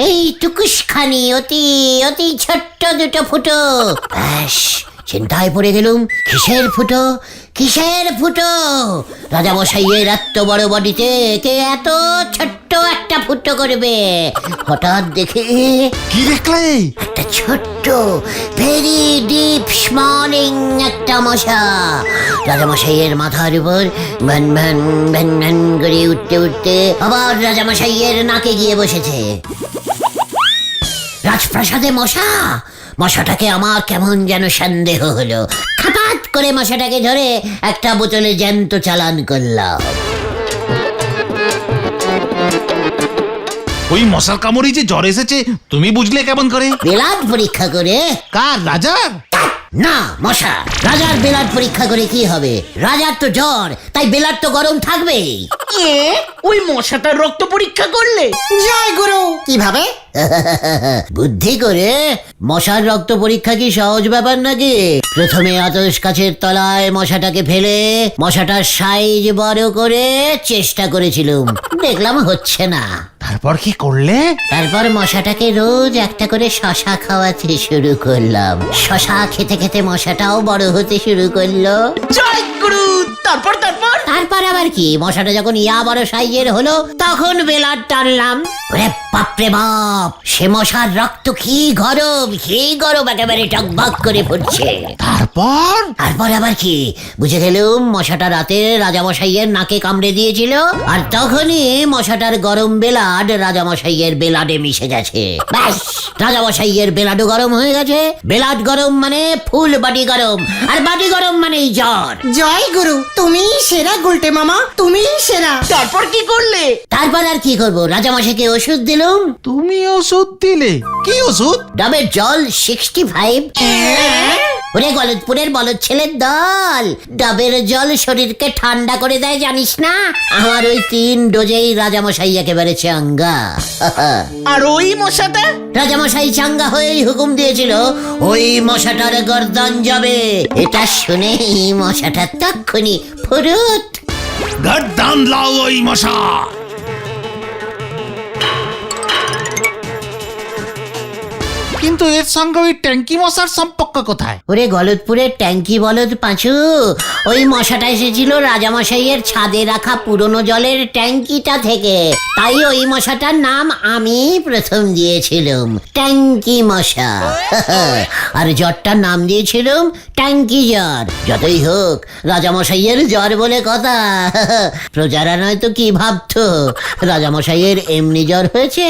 এই টুকুসখানি অতি অতি ছোট্ট দুটো ফুটো। ব্যাস, চিন্তায় পড়ে গেলুম, কিসের ফুটো কিসের ফুটো? রাজামশাইয়ের এত বড় বডিতে কে এত ছোট্ট একটা ফুটো করবে? হঠাৎ দেখে কি দেখলে? একটা ছোট্ট ভেরি ডিপ স্মলিং একটা মশা রাজামশাইয়ের মাথার উপর ভ্যান ভ্যান ভ্যান ভ্যান করে উঠতে উঠতে আবার রাজামশাইয়ের নাকে গিয়ে বসেছে। রাজপ্রাসাদে মশা, মশাটাকে আমার কেমন যেন সন্দেহ হলো। হঠাৎ করে মশাটাকে ধরে একটা বোতলে জ্যান্ত চালান করলাম। ওই মশার কামড়ে যে জ্বর এসেছে তুমি বুঝলে কেমন করে? ব্লাড পরীক্ষা করে। কার? রাজার? না মশা, রাজার ব্লাড পরীক্ষা করে কি হবে? রাজার তো জ্বর, তাই ব্লাড তো গরম থাকবেই। ওই মশাটার রক্ত পরীক্ষা করলে? জয় গুরু। কিভাবে? বুদ্ধি করে। মশার রক্ত পরীক্ষা কি সহজ ব্যাপার নাকি? প্রথমে আতস কাছের তলায় মশাটাকে ফেলে মশাটার সাইজ বড় করে চেষ্টা করেছিলাম, দেখলাম হচ্ছে না। তারপর কি করলে? তারপর মশাটাকে রোজ একটা করে শশা খাওয়াতে শুরু করলাম। শশা খেতে খেতে মশাটাও বড় হতে শুরু করলো। জয় গুরু, তারপর তারপর তারপর আবার কি, মশাটা যখন ইয়া বড় সাইজের হলো তখন বেলার টানলাম। ওরে বাপরে বাপ, সে মশার রক্ত কি গরম একেবারে টকবক করে ফুটছে। তারপর তারপর আবার কি, বুঝে গেলুম মশাটা রাতে রাজামশাইয়ের নাকে কামড়ে দিয়েছিল, আর তখনই মশাটার গরম বেলাড রাজামশাইয়ের বেলাডে মিশে গেছে। ব্যাস, রাজামশাইয়ের বেলাডও গরম হয়ে গেছে। বেলাড গরম মানে ফুল বাড়ি গরম, আর বাড়ি গরম মানেই জ্বর। জয় গুরু, তুমি সেরা গুলটে মামা, তুমি সেরা। তারপর কি করলে? তারপর আর কি করবো, রাজামশাইকে ওষুধ দিলুম। তুমি ওষুধ দিলে? কি ওষুধ? ডাবের জল 65। ওরে গলতপুরের বলদ ছেলের দল, ডাবের জল শরীরকে ঠান্ডা করে দেয় জানিস না? আমার ওই 3 ডোজেই রাজামশাই একেবারে চাঙ্গা। আর ওই মশাটা? রাজামশাই চাঙ্গা হয়েই হুকুম দিয়েছিল ওই মশাটার গর্দান যাবে। এটা শুনেই মশাটা তক্ষুনি ফুরুত। গর্দান লাও ওই মশা। কিন্তু এর সঙ্গে ওই ট্যাঙ্কি মশার সম্পর্ক কোথায়? ওরে গলতপুরের ট্যাঙ্কি বলদ পাঁচু, ওই মশাটা এসেছিল রাজামশাইয়ের ছাদে রাখা পুরনো জলের ট্যাঙ্কিটা থেকে। তাই ওই মশাটার নাম আমি প্রথম দিয়েছিলাম, ট্যাঙ্কি মশা। আর জ্বরটার নাম দিয়েছিলাম ট্যাঙ্কি জ্বর। যতই হোক রাজামশাইয়ের জ্বর বলে কথা। প্রজারা নয়তো কি ভাবতো রাজামশাইয়ের এমনি জ্বর হয়েছে।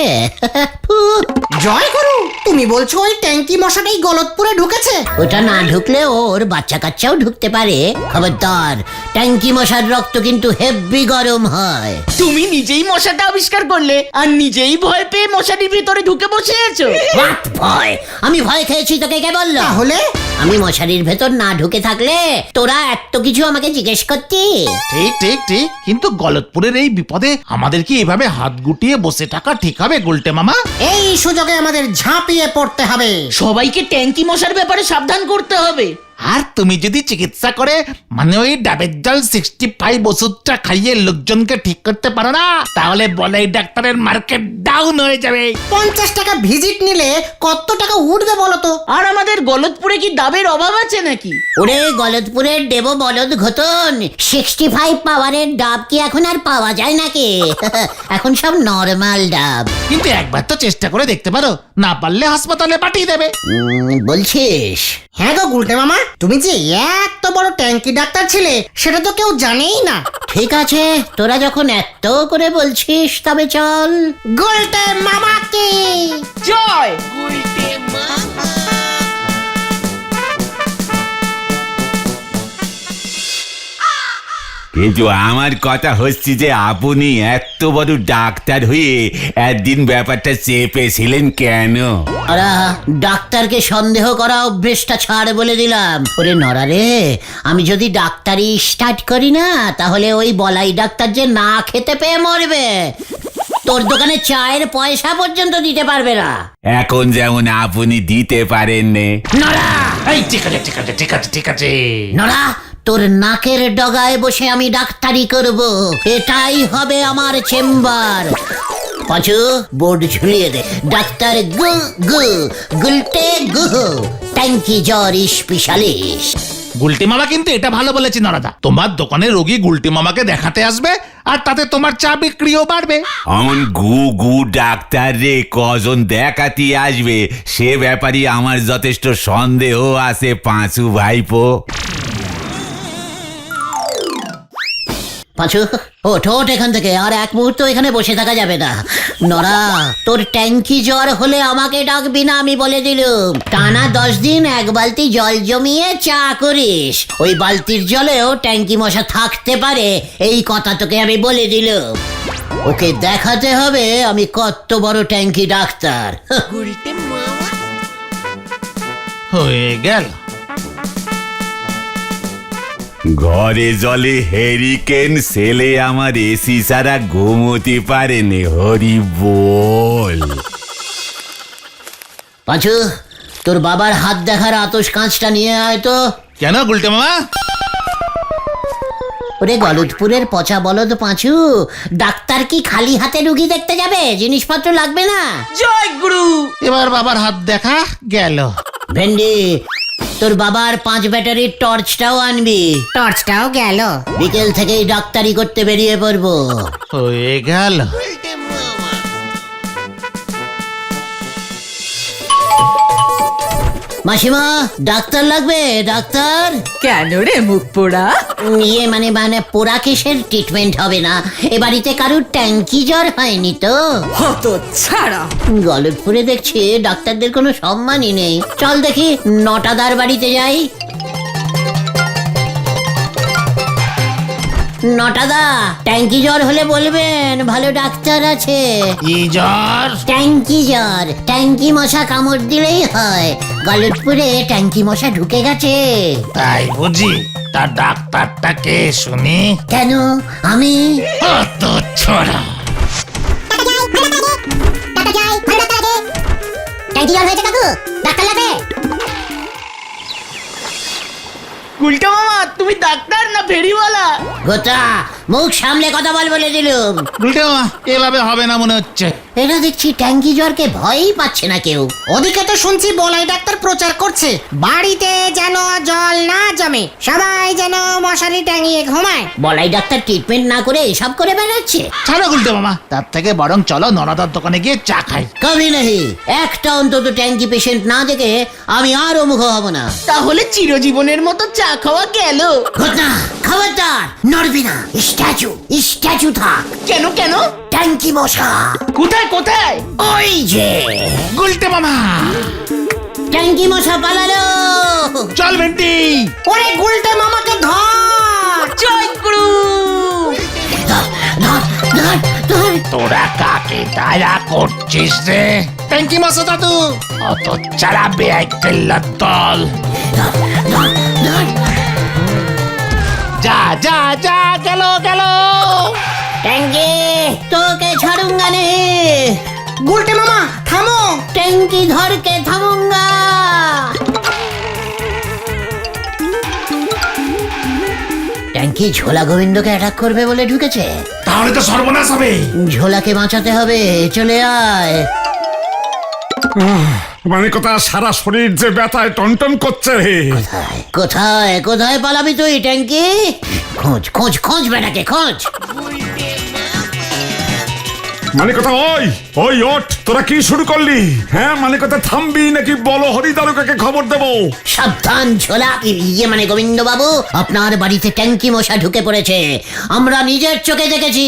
জয় গুরু, তুমি বলছো ওই ট্যাঙ্কি মশাটাই গলতপুরে ঢুকেছে? ওটা না ঢুকলে ওর বাচ্চা কাচ্চাও ঢুকতে পারে। খবরদার, ট্যাঙ্কি মশার রক্ত কিন্তু হেব্বি গরম হয়। তুমি নিজেই মশাটা আবিষ্কার করলে আর নিজেই ভয় পেয়ে মশারির ভিতরে ঢুকে বসে আছো। What ভয়? আমি ভয় খেয়েছি তোকে কে বললো? তাহলে আমি মশারির ভেতর না ঢুকে থাকলে তোরা এত কিছু আমাকে জিজ্ঞেস করতি? ঠিক ঠিক ঠিক, কিন্তু গলতপুরের এই বিপদে আমাদের কি এভাবে হাত গুটিয়ে বসে থাকা ঠিক হবে গুলটে মামা? এই সুযোগে আমাদের ঝাঁপিয়ে পড়তে হবে। সবাইকে ট্যাঙ্কি মশার ব্যাপারে সাবধান করতে হবে। আর তুমি যদি চিকিৎসা করে মানে ওই ডাবের জল 65 ওষুধটা খাইয়ে লোকজনকে ঠিক করতে পারো না, তাহলে বলে ডাক্তারের মার্কেট ডাউন হয়ে যাবে। 50 টাকা ভিজিট নিলে কত টাকা উঠবে বলো তো? আর আমাদের গলতপুরে কি ডাবের অভাব আছে নাকি? ওরে গলতপুরের দেব বলদ ঘটন, 65 পাওয়ারের ডাব কি এখন আর পাওয়া যায় নাকি? এখন সব নরমাল ডাব। কিন্তু একবার তো চেষ্টা করে দেখতে পারো, না পারলে হাসপাতালে পাঠিয়ে দেবে। বলছিস? হ্যাঁ গো গুলটে মামা, তুমি যে এত বড় ট্যাঙ্কি ডাক্তার ছিলে সেটা তো কেউ জানেই না। ঠিক আছে, তোরা যখন এত করে বলছিস তবে চল। গুলটে মামাকে জয়। কিন্তু আমার কথা হচ্ছে যে আপনি এত বড় ডাক্তার হয়ে একদিন ব্যাপারটা চেপেছিলেন কেন? ওরা ডাক্তারকে সন্দেহ করা অভ্যেসটা ছাড় বলে দিলাম। ওরে নরা রে, আমি যদি ডাক্তারি স্টার্ট করি না তাহলে ওই বলাই ডাক্তার যে না খেতে পেয়ে মরবে, তোর দোকানে চায়ের পয়সা পর্যন্ত দিতে পারবে না। এখন যেমন আপনি দিতে পারেন নে। নরা, এই ঠিক আছে ঠিক আছে ঠিক আছে ঠিক আছে। নরা, তোর নাকের ডগায় বসে আমি ডাক্তারি করব, এটাই হবে আমার চেম্বার। পাঁচু, বোর্ড ঝুলিয়ে দে, ডাক্তার গুলটে গুহ, ট্যাঙ্কি জ্বর স্পেশালিস্ট। গুলটি মামা কিন্তু এটা ভালো বলেছি নরাদা, তোমার দোকানের রোগী গুলটি মামাকে দেখাতে আসবে আর তাতে তোমার চা বিক্রিও বাড়বে। অমন গু গু ডাক্তার রে কজন দেখাতে আসবে সে ব্যাপারে আমার যথেষ্ট সন্দেহ আছে পাঁচু ভাইপো। পাঁচু, ওঠ এখান থেকে, আর এক মুহূর্ত এখানে বসে থাকা যাবে না। নরা, তোর ট্যাঙ্কি জ্বর হলে আমাকে ডাকবি না, আমি বলে দিলুম। টানা 10 দিন 1 বালতি জল জমিয়ে চা করিস, ওই বালতির জলেও ট্যাঙ্কি মশা থাকতে পারে, এই কথা তোকে আমি বলে দিলুম। ওকে দেখাতে হবে আমি কত বড় ট্যাঙ্কি ডাক্তার। হয়ে গেল। ঘরে জলে হেরিকেন ছেলে আমার এসি ছাড়া ঘুমোতে পারেনি, হরি বল। পাঁচু, তোর বাবার হাত দেখার আতস কাঁচটা নিয়ে আয় তো। কেন গুলটে মামা? ওরে গলতপুরের পচা বলদ পাঁচু, ডাক্তার কি খালি হাতে রুগী দেখতে যাবে? জিনিসপত্র লাগবে না? জয় গুরু। এবার বাবার হাত দেখা গেল। ভেন্ডি, তোর বাবার 5 ব্যাটারির টর্চটাও আনবি। টর্চটাও গেল। বিকেল থেকেই ডাক্তারি করতে বেরিয়ে পড়বো। হয়ে গেল। মাসিমা, ডাক্তার লাগবে? ডাক্তার? কেন রে মুখ পোড়া? ইয়ে মানে পোড়া কেসের ট্রিটমেন্ট হবে না? এ বাড়িতে কারুর ট্যাঙ্কি জ্বর হয়নি তো? হত ছাড়া। গলতপুরে দেখছি ডাক্তারদের কোনো সম্মানই নেই। চল দেখি নটাদার বাড়িতে যাই। নটাদা, ট্যাঙ্কি জ্বর হলে বলবেন, ভালো ডাক্তার আছে। কি জ্বর? ট্যাঙ্কি জ্বর। ট্যাঙ্কি মশা কামড় দিলেই হয়। গলতপুরে ট্যাঙ্কি মশা ঢুকে গেছে। তাই বুঝি? তার ডাক্তারটা কে শুনি? কেন? আমি? অত ছড়া। ট্যাঙ্কি জ্বর হয়েছে কাকু, ডাক্তার লাগবে? গুলটা মামা, তুমি ডাক্তার না ফেরিওয়ালা? গোটা, মুখ সামলে কথা বল বলে দিলুম। উল্টে মামা, এভাবে হবে না মনে হচ্ছে। এরা দেখছি ট্যাঙ্কি জ্বরকে ভয়ই পাচ্ছে না কেউ। ওদিকে তো শুনছি বলাই ডাক্তার প্রচার করছে, বাড়িতে যেন জল না জমে, সবাই যেন মশারি টাঙিয়ে ঘুমায়। বলাই ডাক্তার ট্রিটমেন্ট না করে এসব করে বেড়াচ্ছে। ছাড়ো উল্টে মামা, তার থেকে বরং চলো নরাদার দোকানে গিয়ে চা খাই। কবি নাহি, একটা অন্তত ট্যাঙ্কি পেশেন্ট না দেখে আমি আর মুখ হব না। তাহলে চিরজীবনের মতো চা খাওয়া গেল। ঘটনা, খবরদার নড়বি না। স্ট্যাচু স্ট্যাচু থাক। কেন কেন? ট্যাঙ্কি মশা কোথায় কোথায়? ওই যে উল্টে মামা, ট্যাঙ্কি মশা পালালো। চল ভেন্টি। ওরে গুলটে মামাকে ধর। জয় গুরু। ধর, ধর, ধর, ধর। তোরা কাকে দয়া করছিস রে? ট্যাঙ্কি মশা দাদু, অত চারা বেআই তেল্লার দল। ধর, ধর, ধর। যা যা যা, গেল গেল। ট্যাঙ্কি, তোকে ছাড়ুঙ্গা নে। গুলটে মামা থামো। ট্যাঙ্কি ধরকে থামুঙ্গা। ট্যাঙ্কি ঝোলা গোবিন্দকে অ্যাটাক করবে বলে ঢুকেছে। তাহলে তো সর্বনাশ হবে। ঝোলাকে বাঁচাতে হবে। চলে আয়। মানে কথা, সারা শরীর যে ব্যথায় টনটন করছে রে। কোথায় কোথায় কোথায় পালাবি তুই ট্যাঙ্কি? খোঁজ খোঁজ খোঁজ বেটাকে খোঁজ। মানে কথা, ওই ওই ওঠ, তোরা কি শুরু করলি? হ্যাঁ, মানে কথা থামবি নাকি বলো হরিদারুকাকে খবর দেবো? সাবধান ঝোলা, ইয়ে মানে গোবিন্দ বাবু, আপনার বাড়িতে ট্যাঙ্কি মশা ঢুকে পড়েছে। আমরা নিজের চোখে দেখেছি।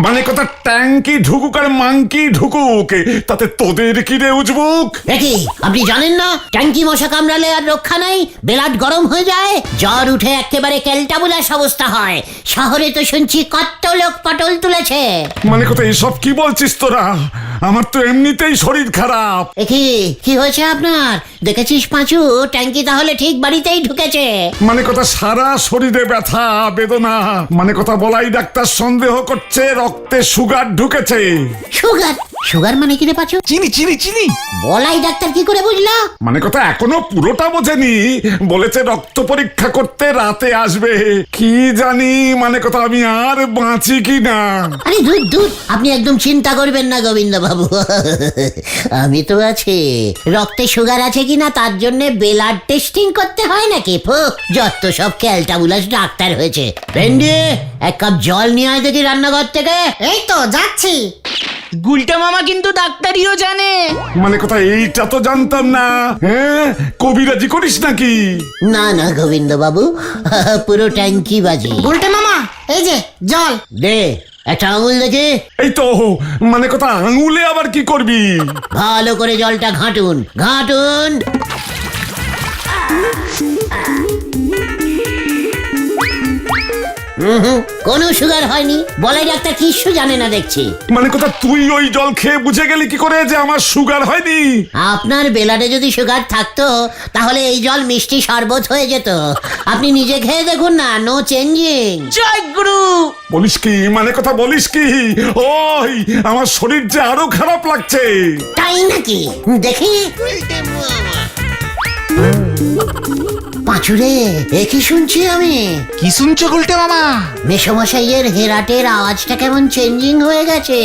মানে কথা, ট্যাঙ্কি ঢুকুক আর মাংকি ঢুকুক, তাতে তোদের কি রে উজবুক? দেখি, আপনি জানেন না ট্যাঙ্কি মশা কামড়ালে আর রক্ষা নাই, বেলাট গরম হয়ে যায়, জ্বর উঠে একেবারে কেলটাবুলাস অবস্থা হয়। শহরে তো শুনছি কত লোক পটল তুলেছে। মানে কথা, এসব কি বলছিস তোরা? আমার তো এমনিতেই শরীর খারাপ। কি হয়েছে আপনার? দেখেছিস পাঁচু, ট্যাঙ্কি তাহলে ঠিক বাড়িতেই ঢুকেছে। মানে কথা, সারা শরীরে ব্যথা বেদনা। মানে কথা, বলাই ডাক্তার সন্দেহ করছে রক্তে সুগার ঢুকেছে। সুগার? সুগার মানে কি রে পাঁচু? চিনি চিনি চিনি। বলাই ডাক্তার কি করে বুঝলা? মানে কথা, এখনো পুরোটা বোঝেনি, বলেছে রক্ত পরীক্ষা করতে রাতে আসবে। কি জানি মানে কথা, আমি আর বাঁচি কি না। আরে দূর দূর, আপনি একদম চিন্তা করবেন না গোবিন্দ বাবু, আমি তো আছি। রক্তে সুগার আছে কিনা তার জন্য ব্লাড টেস্টিং করতে হয় নাকি? যত সব ক্যালটাবুলাস ডাক্তার হয়েছে। ভেন্ডি, এক কাপ জল নিয়ে আয় দেখি রান্নাঘর থেকে। এই তো যাচ্ছি। গুলটা মামা কিন্তু ডাক্তারিও জানে। মানে কথা, এইটা তো জানতাম না। হ্যাঁ, কবিরাজি করিস নাকি? না না গোবিন্দ বাবু, পুরো ট্যাঙ্কি বাজি। গুলটে মামা, এই যে জল। দে একটা আঙুল দেখে। এই তো, মানে কথা, আঙুলে আবার কি করবি? ভালো করে জলটা ঘাঁটুন ঘাঁটুন। কোনো সুগার হয়নি। বলাই ডাক্তার কিচ্ছু জানে না দেখছি। মানে কথা, তুই ওই জল খেয়ে বুঝে গেলি কি করে যে আমার সুগার হয়নি? আপনার বেলাডে যদি সুগার থাকতো তাহলে এই জল মিষ্টি শরবত হয়ে যেত। আপনি নিজে খেয়ে দেখুন না, নো চেঞ্জিং। জয় গুরু। বলিস কি? মানে কথা বলিস কি? ওই আমার শরীর যে আরো খারাপ লাগছে। তাই নাকি? দেখি। পাঁচুরে, এ কি শুনছি আমি? কি শুনছো উল্টে মামা? মেসমশাইয়ের হেরাটের আওয়াজটা কেমন চেঞ্জিং হয়ে গেছে।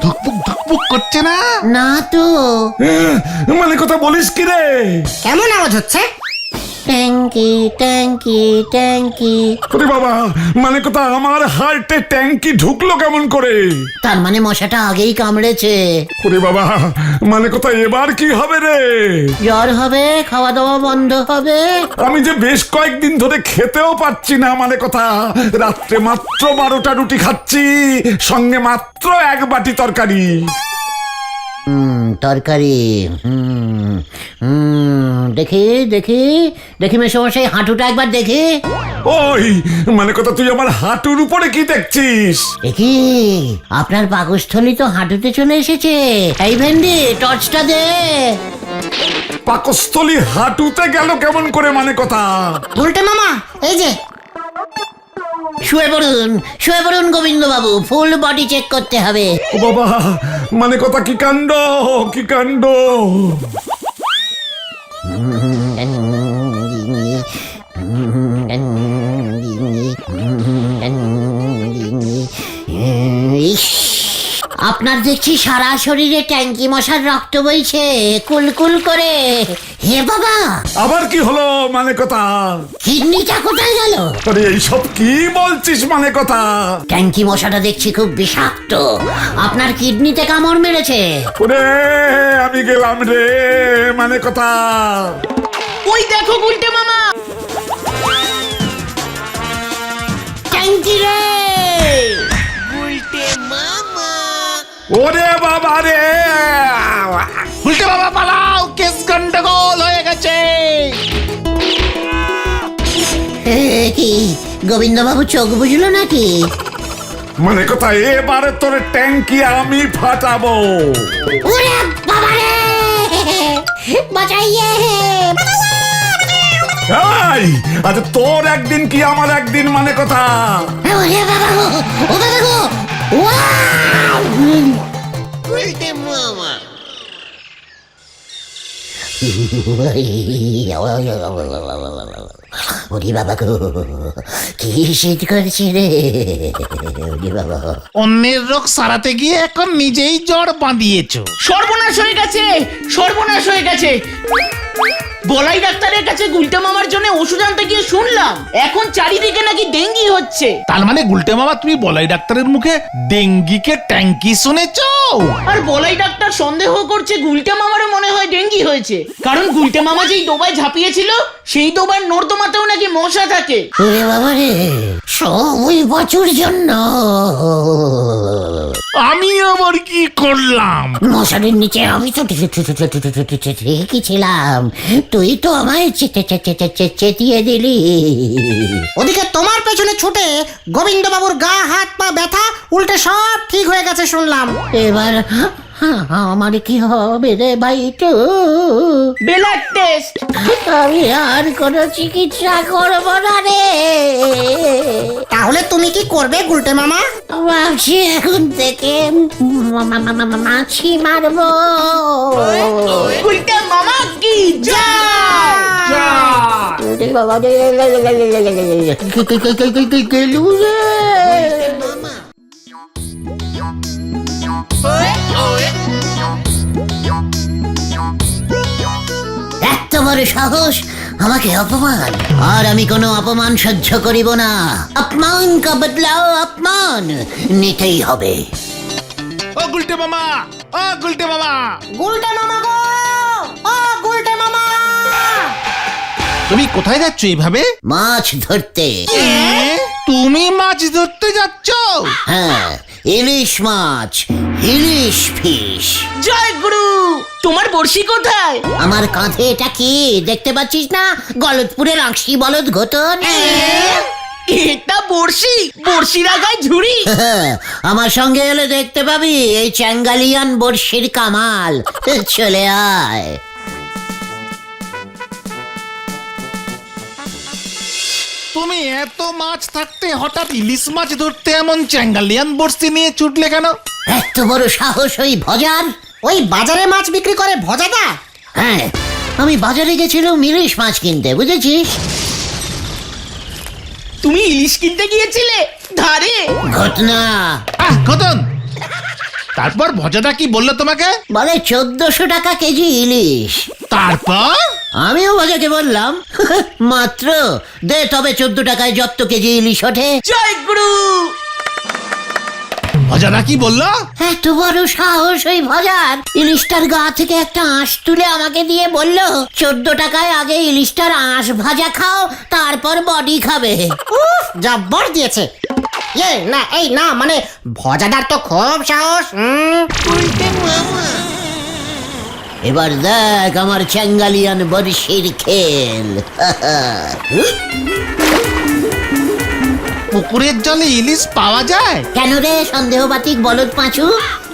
ধুকপুক ধুকপুক করছে না? না তো। মানে কথা বলিস কি রে? কেমন আওয়াজ হচ্ছে? ট্যাঙ্কি ট্যাঙ্কি ট্যাঙ্কি। ওরে বাবা, মানে কথা আমার হার্টে ট্যাঙ্কি ঢুকলো কেমন করে? তার মানে মশাটা আগেই কামড়েছে। ওরে বাবা, মানে কথা এবার কি হবে রে? জ্বর হবে, খাওয়া দাওয়া বন্ধ হবে। আমি যে বেশ কয়েকদিন ধরে খেতেও পাচ্ছি না, মানে কথা রাত্রে মাত্র 12টা রুটি খাচ্ছি, সঙ্গে মাত্র 1 বাটি তরকারি। তরকারি। দেখি দেখি দেখি মেশামশাই হাঁটুটা একবার দেখি। ওই মানে কথা তুই আমার হাঁটুর উপরে কি দেখছিস? দেখি আপনার পাকস্থলী তো হাঁটুতে চলে এসেছে। এই ভেন্ডি, টর্চটা দে। পাকস্থলী হাঁটুতে গেল কেমন করে, মানে কথা? গুলটে মামা, এই যে শুয়ে পড়ুন গোবিন্দ বাবু, ফুল বডি চেক করতে হবে। ও বাবা, মানে কথা কি কাণ্ড, কি কাণ্ড! ইস, আপনার দেখছি সারা শরীরে ট্যাঙ্কি মশার রক্ত বইছে কুলকুল করে। হে বাবা, আবার কি হলো, মানে কথা? কিডনিটা কোথায় গেল? আরে এইসব কি বলছিস, মানে কথা? ট্যাঙ্কি মশাটা দেখছি খুব বিষাক্ত, আপনার কিডনিতে কামড় মেরেছে। ওরে আমি গেলাম রে, মানে কথা। ওই দেখো গুলটে মামা, ট্যাঙ্কি রে। ওরে বাবা রে! উল্টে বাবা পালাও, কেস গন্ডগোল হয়ে গেছে। কি গোবিন্দ বাবু চোখ বুঝলো নাকি? মানে কথা এবারে তোর ট্যাঙ্কি আমি ফাটাবো। ওরে বাবা রে, বাঁচাইয়ে। এই, আচ্ছা তোর একদিন কি আমার একদিন, মানে কথা? ওরে বাবা গো, ও বাবা গো, ওয়াও! ওরে বাবা গো, কি শীত করছে রে। ওরে বাবা, অন্যের রোগ সারাতে গিয়ে এখন নিজেই জ্বর বাঁধিয়েছো। সর্বনাশ হয়ে গেছে, সর্বনাশ হয়ে গেছে। বলাই ডাক্তারের কাছে গুলটে মামার জন্য ওষুধ আনতে গিয়ে শুনলাম এখন চারিদিকে নাকি ডেঙ্গি হচ্ছে। তার মানে গুলটে মামা তুমি বলাই ডাক্তারের মুখে ডেঙ্গিকে ট্যাঙ্কি শুনেছো? আর বলাই ডাক্তার সন্দেহ করছে গুলটে মামারও মনে হয় ডেঙ্গি হয়েছে, কারণ গুলটে মামা যেই ডোবায় ঝাঁপিয়েছিল সেই ডোবার নর্দমাতেও নাকি মশা থাকে। ওরে বাবা রে, সব ওই বাছুর জন্য। আমি আবার কি করলাম? মশারির নিচে আমি তো ঠিকই ছিলাম, তুই তো আমায় চেতিয়ে দিলি। ওদিকে তোমার পেছনে ছুটে গোবিন্দ বাবুর গা হাত পা ব্যথা উল্টে সব ঠিক হয়ে গেছে শুনলাম। এবার আমার কি হবে রে ভাই? তো ব্লাড টেস্ট। আমি আর কোনো চিকিৎসা করবো না রে। তাহলে তুমি কি করবে গুলটে মামা? ভাবছি এখন থেকে মাছি মারবো। গুলটে মামা কি জয়। বাবা রে, গেলু রে। এত বড় সাহস, আমাকে অপমান! আর আমি কোনো অপমান সহ্য করিব না। অপমান কা বদলাও অপমান নিতেই হবে। ও গুলটে মামা, ও গুলটে মামা, গুলটে মামা গো, ও গুলটে মামা! তুমি কোথায় যাচ্ছ এইভাবে? মাছ ধরতে। তুমি মাছ ধরতে যাচ্ছ? হ্যাঁ, ইলিশ মাছ, ইলিশ ফিশ। জয় গুরু। তোমার বড়শি কোথায়? আমার কাঁধে এটা কি দেখতে পাচ্ছিস না? গলতপুরের আংশি বলদ ঘটন। এটা বড়শি, বড়শির আগায় ঝুড়ি। আমার সঙ্গে এলে দেখতে পাবি এই চ্যাঙ্গালিয়ান বড়শির কামাল। চলে আয়। তুমি এত মাছ থাকতে হঠাৎ ইলিশ মাছ ধরতে এমন চ্যাঙ্গালিয়ান বড়শি নিয়ে ছুটলে কেন? এত বড় সাহস ওই ভজার! ওই বাজারে মাছ বিক্রি করে ভজাদা? হ্যাঁ, আমি বাজারে গেছিলাম ইলিশ মাছ কিনতে, বুঝেছিস? তুমি ইলিশ কিনতে গিয়েছিলে ধারে? ঘটনা। ঘটন, তারপর ভজাদা কি বললো তোমাকে? বলে 1400 টাকা কেজি ইলিশ। তারপর আমিও ভজাকে বললাম মাত্র দে, তবে 14 টাকায় যত কেজি ইলিশ ওঠে। জয় গুরু। ভজাদা কি বললো? এত বড় সাহস ওই ভজার! ইলিশটার গা থেকে একটা আঁশ তুলে আমাকে দিয়ে বলল 14 টাকায় আগে ইলিশটার আঁশ ভাজা খাও, তারপর বডি খাবে। উফ, জব্বর দিয়েছে। এই না মানে ভজাদার তো খুব সাহস। এবার দেখ আমার চ্যাঙ্গালিয়ান বর্ষির খেল। পুকুরের জলে ইলিশ পাওয়া যায়? কেন রে সন্দেহবাতিক বলদ পাঁচু?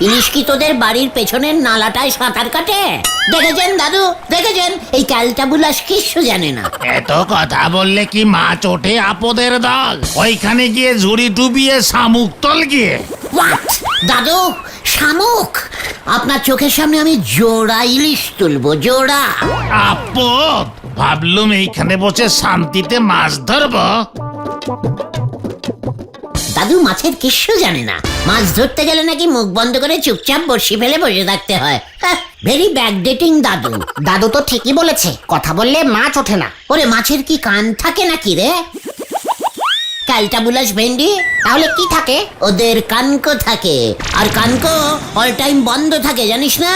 ইলিশ কি তোদের বাড়ির পেছনের নালাটায় সাঁতার কাটে? দেখেছেন দাদু, দেখেছেন? এই ক্যালটা বুলাস কিচ্ছু জানে না। এত কথা বললে কি মাছ ওঠে আপদের দল? ওইখানে গিয়ে ঝুড়ি ডুবিয়ে শামুক তল গিয়ে। হোয়াট দাদু? শামুক? আপনার চোখের সামনে আমি জোড়া ইলিশ তুলবো, জোড়া। আপদ, ভাবলুম এইখানে বসে শান্তিতে মাছ ধরবো। দাদু মাছের কিচ্ছু জানে না। মাছ ধরতে গেলে নাকি মুখ বন্ধ করে চুপচাপ বড়শি ফেলে বসে থাকতে হয়। ভেরি ব্যাকডেটিং দাদু। দাদু তো ঠিকই বলেছে, কথা বললে মাছ ওঠে না। ওরে মাছের কি কান থাকে নাকি রে? ক্যালটা বুলাস ভেন্ডি, তাহলে কি থাকে? ওদের কানকো থাকে, আর কানকো অল টাইম বন্ধ থাকে, জানিস না?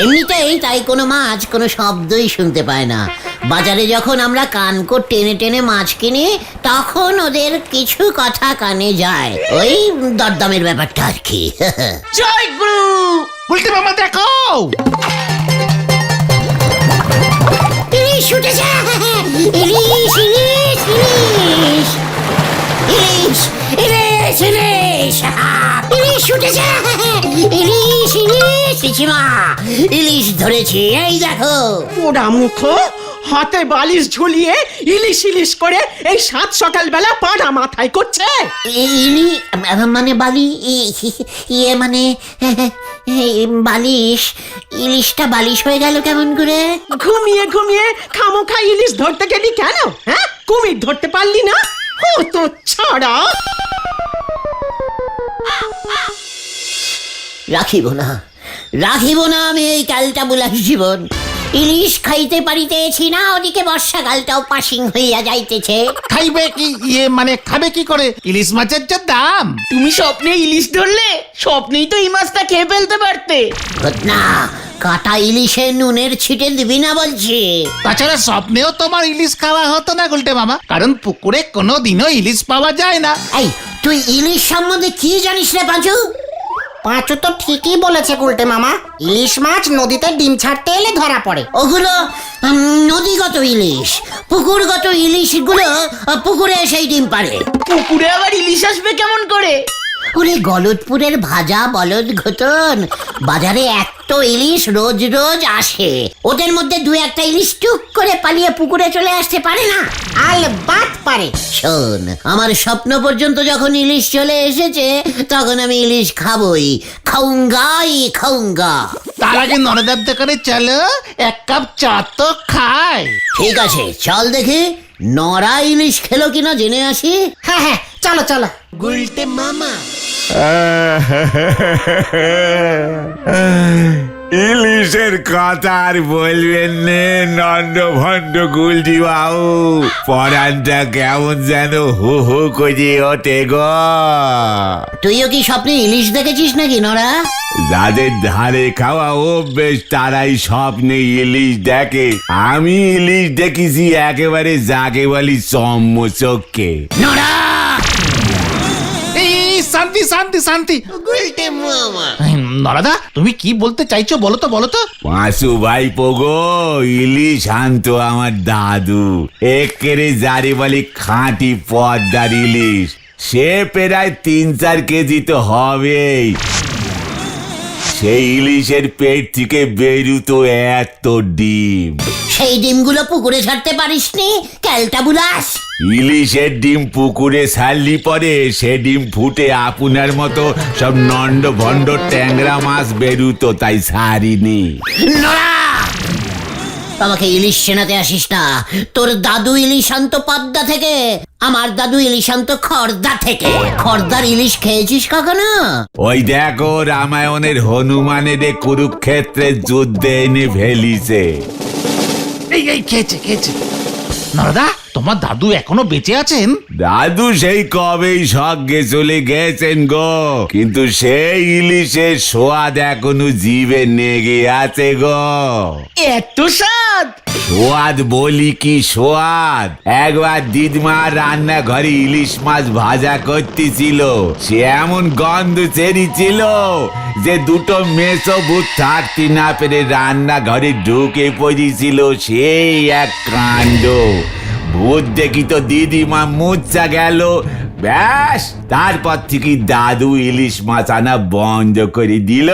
এমনিতেই তাই কোনো মাছ কোনো শব্দই শুনতে পায় না। বাজারে যখন আমরা কানকো টেনে টেনে মাছ কিনি, তখন ওদের কিছু কথা কানে যায়। ওই দরদামের ব্যাপারটা আর কি। জয় গুরু। উল্টে মামা দেখো, ইলিশ উঠেছে! ইলিশ ইলিশ ইলিশ ইলিশ ইলিশ ইলিশ ইলিশ উঠেছে! ইলিশ ইলিশ পিসিমা, ইলিশ ধরেছি, এই দেখো। পোড়া মুখ, হাতে বালিশ ঝুলিয়ে ইলিশ ইলিশ করে এই 7 সকালবেলা পাড়া মাথায় করছে। ইলি মানে বালি, ইয়ে মানে বালিশ। ইলিশটা বালিশ হয়ে গেল কেমন করে? ঘুমিয়ে ঘুমিয়ে খামোখা ইলিশ ধরতে গেলি কেন? হ্যাঁ, কুমির ধরতে পারলি না? ও তো ছাড়া। রাখিব না, রাখিব না আমি এই ক্যালটা বুলাস জীবন। ইলিশ খাইতে পারিতেছি না, ওদিকে বর্ষাকালটাও পাসিং হইয়া যাইতেছে। খাইবে কি? ইয়ে মানে খাবে কি করে? ইলিশ মাছের যা দাম। তুমি স্বপ্নে ইলিশ ধরলে, স্বপ্নেই তো এই মাছটা খেয়ে ফেলতে পারতে। না, কাটা ইলিশে নুনের ছিটে দিবি না বলছি। তাছাড়া স্বপ্নেও তোমার ইলিশ খাওয়া হতো না গুলটে মামা, কারণ পুকুরে কোনোদিনও ইলিশ পাওয়া যায় না। এই তুই ইলিশ সম্বন্ধে কি জানিস রে পাঁচু? পাঁচু তো ঠিকই বলেছে গুলটে মামা, ইলিশ মাছ নদীতে ডিম ছাড়তে এলে ধরা পড়ে। ওগুলো নদীগত ইলিশ। পুকুরগত ইলিশগুলো পুকুরে সেই ডিম পারে। পুকুরে আবার ইলিশ আসবে কেমন করে? ওরে গলদপুরের ভাজা বলদ ঘটন, বাজারে এত ইলিশ রোজ রোজ আসে, ওদের মধ্যে 2-1টা ইলিশ টুক করে পালিয়ে পুকুরে চলে আসতে পারে না? আলবাত পারে। শোন, আমার স্বপ্ন পর্যন্ত যখন ইলিশ চলে এসেছে, তখন আমি ইলিশ খাবই, খাউঙ্গাই খাউঙ্গা। তার আগে নরদার দোকানে চলো, 1 কাপ চা তো খাই। ঠিক আছে, চল দেখি নরা ইলিশ খেলো কিনা জেনে আসি। হ্যাঁ, চলো চলো। গুলটে মামা, ইলিশের কথা আর বলবেন নে নন্দ ভন্ড গুলটি বাবু, পরানটা কেমন যেন হু হু করে ওঠে গো। তুইও কি স্বপ্নে ইলিশ দেখেছিস নাকি নরা? যাদের ধারে খাওয়া অভ্যেস তারাই স্বপ্নে ইলিশ দেখে। আমি ইলিশ দেখেছি একেবারে যাকে বলি চম্মচকে। নরা! শান্তি শান্তি শান্তি। নরাদা, তুমি কি বলতে চাইছো বলো তো, বলো তো। পাঁচু ভাই পোগো, ইলিশ আনতো আমার দাদু, একেরে যারে বলি খাঁটি পদ্মার ইলিশ। সে প্রায় 3-4 কেজি তো হবেই। সেই ইলিশের পেট থেকে বেরুতো এত ডিম। সেই ডিমগুলো পুকুরে ছাড়তে পারিসনি ক্যালটা বুলাস? ইলিশের ডিম পুকুরে ছাড়লি পরে সে ডিম ফুটে আপনার মতো সব নন্ড ভন্ড ট্যাংরা মাছ বেরুতো, তাই ছাড়িনি। নরা! আমাকে ইলিশ চেনাতে আসিস না। তোর দাদু ইলিশ আনতো পাবদা থেকে, আমার দাদু ইলিশ আনতো খর্দা থেকে। খর্দার ইলিশ খেয়েছিস কখনো? ওই দেখো রামায়ণের হনুমানের কুরুক্ষেত্রের যুদ্ধে এনে ফেলিছে। এই খেয়েছে খেয়েছে। নরদা, তোমার দাদু এখনো বেঁচে আছেন? দাদু সেই কবেই স্বর্গে চলে গেছেন গো, কিন্তু সেই ইলিশের স্বাদ এখনো জিভে নেগে আছে গো। এত স্বাদ! সোয়াদ বলি কি সোয়াদ। একবার দিদমা রান্নাঘরে ইলিশ মাছ ভাজা করতেছিল, সে এমন গন্ধ ছেড়েছিল যে দুটো মেছো ভূত থাকতে না পেরে রান্নাঘরে ঢুকে পড়েছিল। সেই এক কাণ্ড। ভূত দেখি তো দিদিমা মুচ্ছা গেল। ব্যাস, তারপর থেকে দাদু ইলিশ মাছ আনা বন্ধ করে দিল,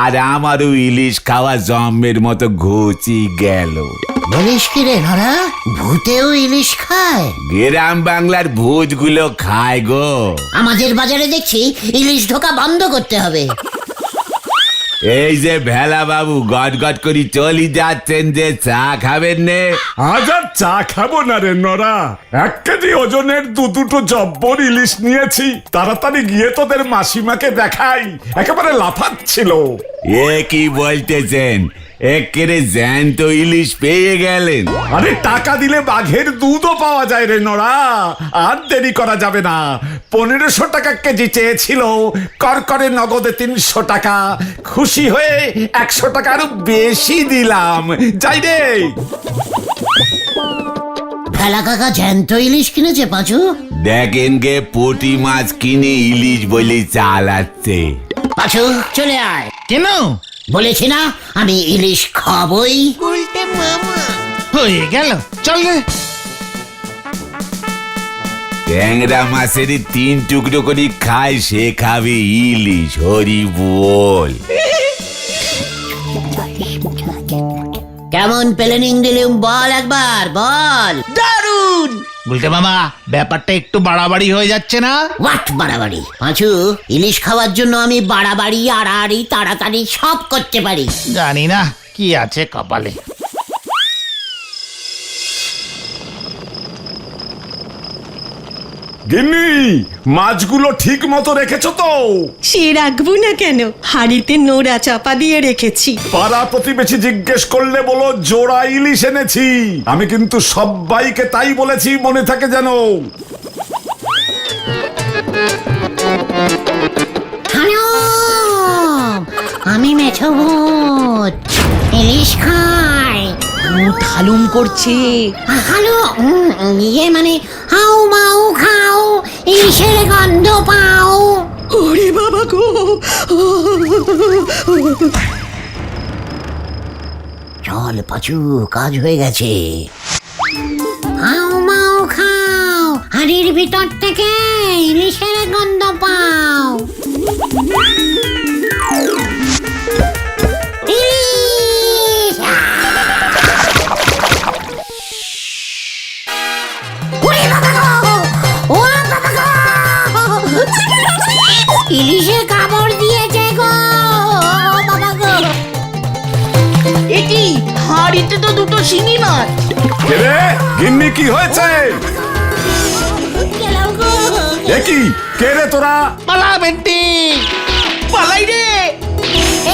আর আমারও ইলিশ খাওয়া জম্মের মতো ঘুচি গেল। বলিস কি রে নরা, ভূতেও ইলিশ খায়? গ্রাম বাংলার ভূতগুলো খায় গো। আমাদের বাজারে দেখছি ইলিশ ঢোকা বন্ধ করতে হবে। এই যে ভেলা বাবু গট গট করে চলি যাচ্ছেন, যে চা খাবেন নে? আজ আর চা খাবো না রে নরা, 1 কেজি ওজনের দুটো জব্বর ইলিশ নিয়েছি। তাড়াতাড়ি গিয়ে তোদের মাসিমাকে দেখাই, একেবারে লাফাচ্ছিল। এ কি বলতেছেন? একেবারে জ্যান্ত ইলিশ পেয়ে গেলেন? আরে টাকা দিলে বাঘের দুধও পাওয়া যায় রে নরা, আর দেরি করা যাবে না। 1500 টাকা কেজি চেয়েছিল, করকরে নগদে 300 টাকা। খুশি হয়ে 100 টাকা আরো বেশি দিলাম। যাই রে। ভেলা কাকা জ্যান্ত ইলিশ কিনেছে পাঁচু। দেখেন গে, পুঁটি মাছ কিনে ইলিশ বলে চালাচ্ছে। পাঁচু চলে আয়। কেন? বলেছি না আমি ইলিশ খাবই। হয়ে গেল, চল রে। ট্যাংরা মাছের 3 টুকরো করে খায়, সে খাবে ইলিশ। হরি বল। কেমন প্ল্যানিং দিলুম বল একবার, বল। দারুণ! গুলটে মামা, ব্যাপারটা একটু বাড়াবাড়ি হয়ে যাচ্ছে না? হোয়াট বাড়াবাড়ি? পাঁচু, ইলিশ খাওয়ার জন্য আমি বাড়াবাড়ি, আড়াআড়ি, তাড়াতাড়ি সব করতে পারি। জানি না কি আছে কপালে। গিন্নি, মাছগুলো ঠিক মতো রেখেছো তো? সে রাখবো না কেন, হাড়িতে নোড়া চাপা দিয়ে রেখেছি। পাড়া প্রতিবেশী জিজ্ঞেস করলে বলো জোড়া ইলিশ এনেছি। আমি কিন্তু সবাইকে তাই বলেছি, মনে থাকে যেন। হ্যালো, আমি মেছো ভূত, ইলিশ খাই। ভূত হালুম করছে। হ্যালো, ইয়ে মানে হাউ মাউ খাও, ইলিশের গন্ধ পাও। ওরে বাবা গো! চল পাঁচু, কাজ হয়ে গেছে। হাউ মাউ খাও, হাড়ির ভিতর থেকে ইলিশের গন্ধ পাও। ইলিশ! ওরে বাবা গো! ও বাবা গো! ইলিশে কামড় দিয়েছে গো! বাবা গো! এটি হাড়িতে তো দুটো শিঙি মাছ। কে রে? গিন্নি, কি হয়েছে? গেলাম গো! এ কি? কে রে তোরা? পালা বেন্টি, পালাই রে!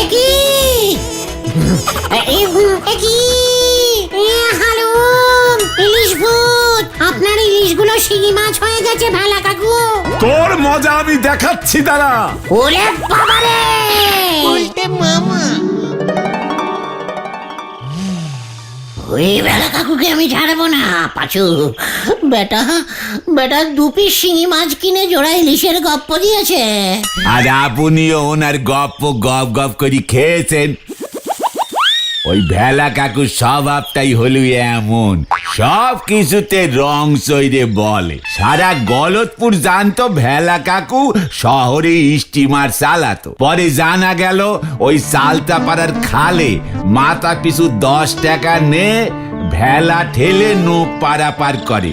একই হালুম, ইলিশ ভূত, আপনার ইলিশগুলো শিঙি মাছ হয়ে গেছে ভেলা কাকু। তোর মজা আমি দেখাচ্ছি, দাঁড়া। ওরে বাবারে! ওই ভেলা কাকুকে আমি ছাড়বো না পাঁচু। বেটা বেটা 2 পিস শিঙি মাছ কিনে জোড়া ইলিশের গপ্প দিয়েছে। আর আপনিও ওনার গপ্প গপ গপ করে খেয়েছেন। ওই ভেলা কাকুর স্বভাবটাই হলো এমন, সব কিছুতে রং সইরে বলে। সারা গলতপুর জানতো ভেলা কাকু শহরে স্টিমার চালাতো। পরে জানা গেল ওই সালতাপাড়ার খালে মাথা পিছু 10 টাকা নে ভেলা ঠেলে নৌক পারাপার করে।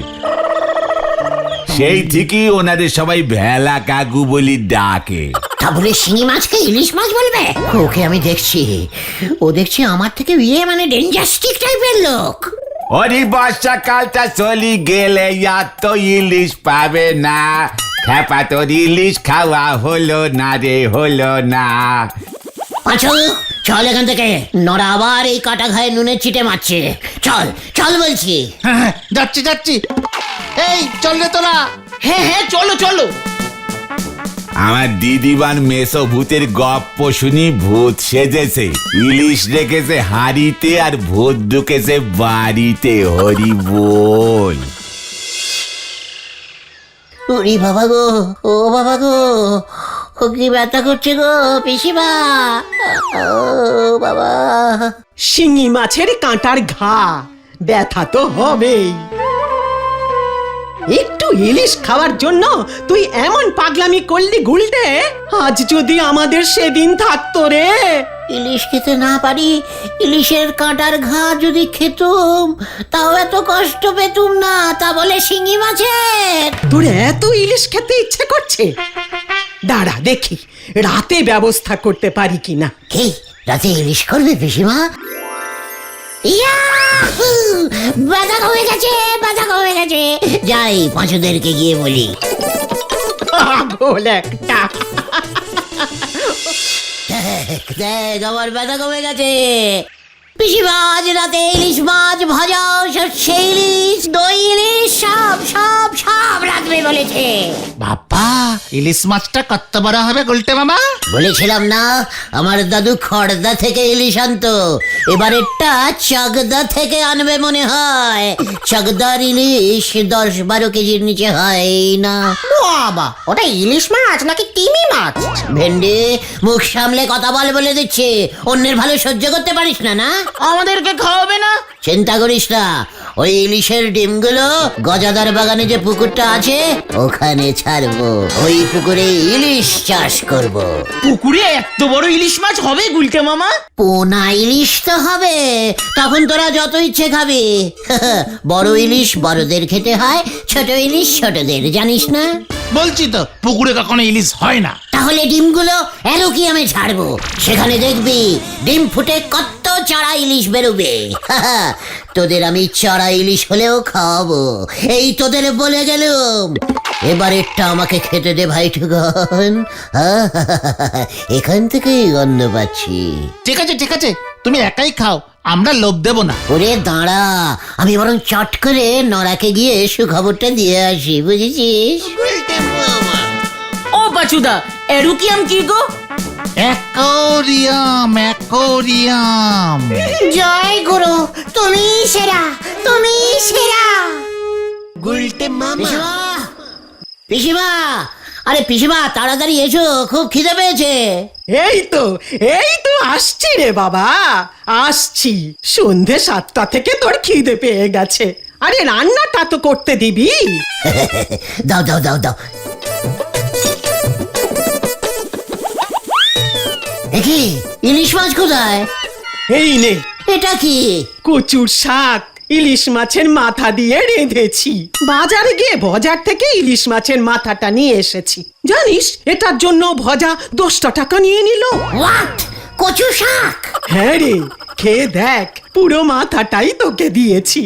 সেই থেকেই ওনাদের সবাই ভেলা কাকু বলি ডাকে। তা বলে শিঙি মাছকে ইলিশ মাছ বলবে? ওকে আমি দেখছি, ও দেখছি আমার থেকে মানে ডেঞ্জাস্টিক টাইপের লোক। ওরে বর্ষাকালটা চলি গেলে আর তো ইলিশ পাবে না, খেপা তোর ইলিশ খাওয়া হলো না রে, হলো না। পাঁচু চল এখান থেকে, নড়া আবার এই কাটা ঘায়ে নুনের চিটে মারছে। চল চল বলছি। হ্যাঁ, যাচ্ছি যাচ্ছি। এই চল রে তোরা। হ্যাঁ হ্যাঁ চলো চলো। আমার দিদিবান মেসো ভূতের গপ্প শুনি ভূত সেজেছে, ইলিশ রেখেছে হাড়িতে আর ভূত ঢুকেছে বাড়িতে। হরি বল। ওরে বাবা গো, ও বাবা গো, ও কি ব্যথা করছে গো পিসিমা, ও বাবা। শিঙি মাছের কাঁটার ঘা, ব্যথা তো হবেই। একটু ইলিশ খাওয়ার জন্য তুই এমন পাগলামি করলি গুলটে, আজ যদি আমাদের সেদিন থাকতো রে। ইলিশ খেতে না পারি, ইলিশের কাঁটার ঘা যদি খেতুম তাও এত কষ্ট পেতুম না, তা বলে শিঙি মাছের। তোর এত ইলিশ খেতে ইচ্ছে করছে, দাঁড়া দেখি রাতে ব্যবস্থা করতে পারি কিনা। কি রাতে ইলিশ করবে পিসিমা? ইয়াহু! বাধা কমে গেছে, বাধা কমে গেছে। যাই পাঁচুদেরকে গিয়ে বলি। পাগল একটা। দেখ আমার ব্যথা কমে গেছে। পিসিমা আজ রাতে ইলিশ মাছ ভাজা, সর্ষে ইলিশ, দই ইলিশ, সব সব সব রাখবে বলেছে। বাবা, ইলিশ মাছটা কত বড় হবে গুলটে মামা? বলেছিলাম না আমার দাদু খড়দা থেকে ইলিশ আনতো, এবারেরটা চাকদা থেকে আনবে মনে হয়। চাকদার ইলিশ 10-12 কেজির নিচে হয় না। বাবা, ওটা ইলিশ মাছ নাকি তিমি মাছ? ভেন্ডি, মুখ সামলে কথা বলে দিচ্ছে, অন্যের ভালো সহ্য করতে পারিস না না? আমাদেরকে খাওয়াবে না? চিন্তা করিস না, ওই ইলিশের ডিমগুলো গজাদার বাগানে যে পুকুরটা আছে ওখানে ছাড়বো, ওই পুকুরে ইলিশ চাষ করব। পুকুরে এত বড় ইলিশ মাছ হবে গুলটে মামা? পোনা ইলিশ তো হবে, তখন তোরা যত ইচ্ছে খাবি। বড় ইলিশ বড়দের খেতে হয়, ছোট ইলিশ ছোটদের, জানিস না? বলছি তো পুকুরে কখনো ইলিশ হয় না। তাহলে ডিমগুলো অ্যালোকিয়ামে ছাড়বো, সেখানে দেখবি ডিম ফুটে কত চারা ইলিশ বেরোবে। তোদের আমি চারা ইলিশ হলেও খাওয়াবো, এই তোদের বলে গেলুম। এবারেরটা আমাকে খেতে দে ভাই ঠুকন, এখান থেকেই গন্ধ পাচ্ছি। ঠিক আছে ঠিক আছে, তুমি একাই খাও, আমরা লোভ দেবো না। ওরে দাঁড়া, আমি বরং চট করে নড়াকে গিয়ে সুখবরটা দিয়ে আসি, বুঝেছিস? ও পাচুদা, এরুকিয়াম কি গো? Aquarium, aquarium. জয় গুরু, তুমি সেরা, তুমি সেরা। পিসিমা, পিসিমা, আরে পিসিমা তাড়াতাড়ি এসো, খুব খিদে পেয়েছে। এই তো আসছি রে বাবা, আসছি। সন্ধে 7টা থেকে তোর খিদে পেয়ে গেছে। আরে রান্নাটা তো করতে দিবি। দাও দাও দাও দাও। দেখি ইলিশ মাছ কোথায়? এই নে, এটা কি? কচুর শাক ইলিশ মাছের মাথা দিয়ে রেঁধেছি। বাজারে গিয়ে বাজার থেকে ইলিশ মাছের মাথাটা নিয়ে এসেছি। জানিস এটার জন্য ভজা 10 টাকা নিয়ে নিল। হোয়াট? কচু শাক? হ্যাঁ রে, খেয়ে দেখ, পুরো মাথাটাই তোকে দিয়েছি।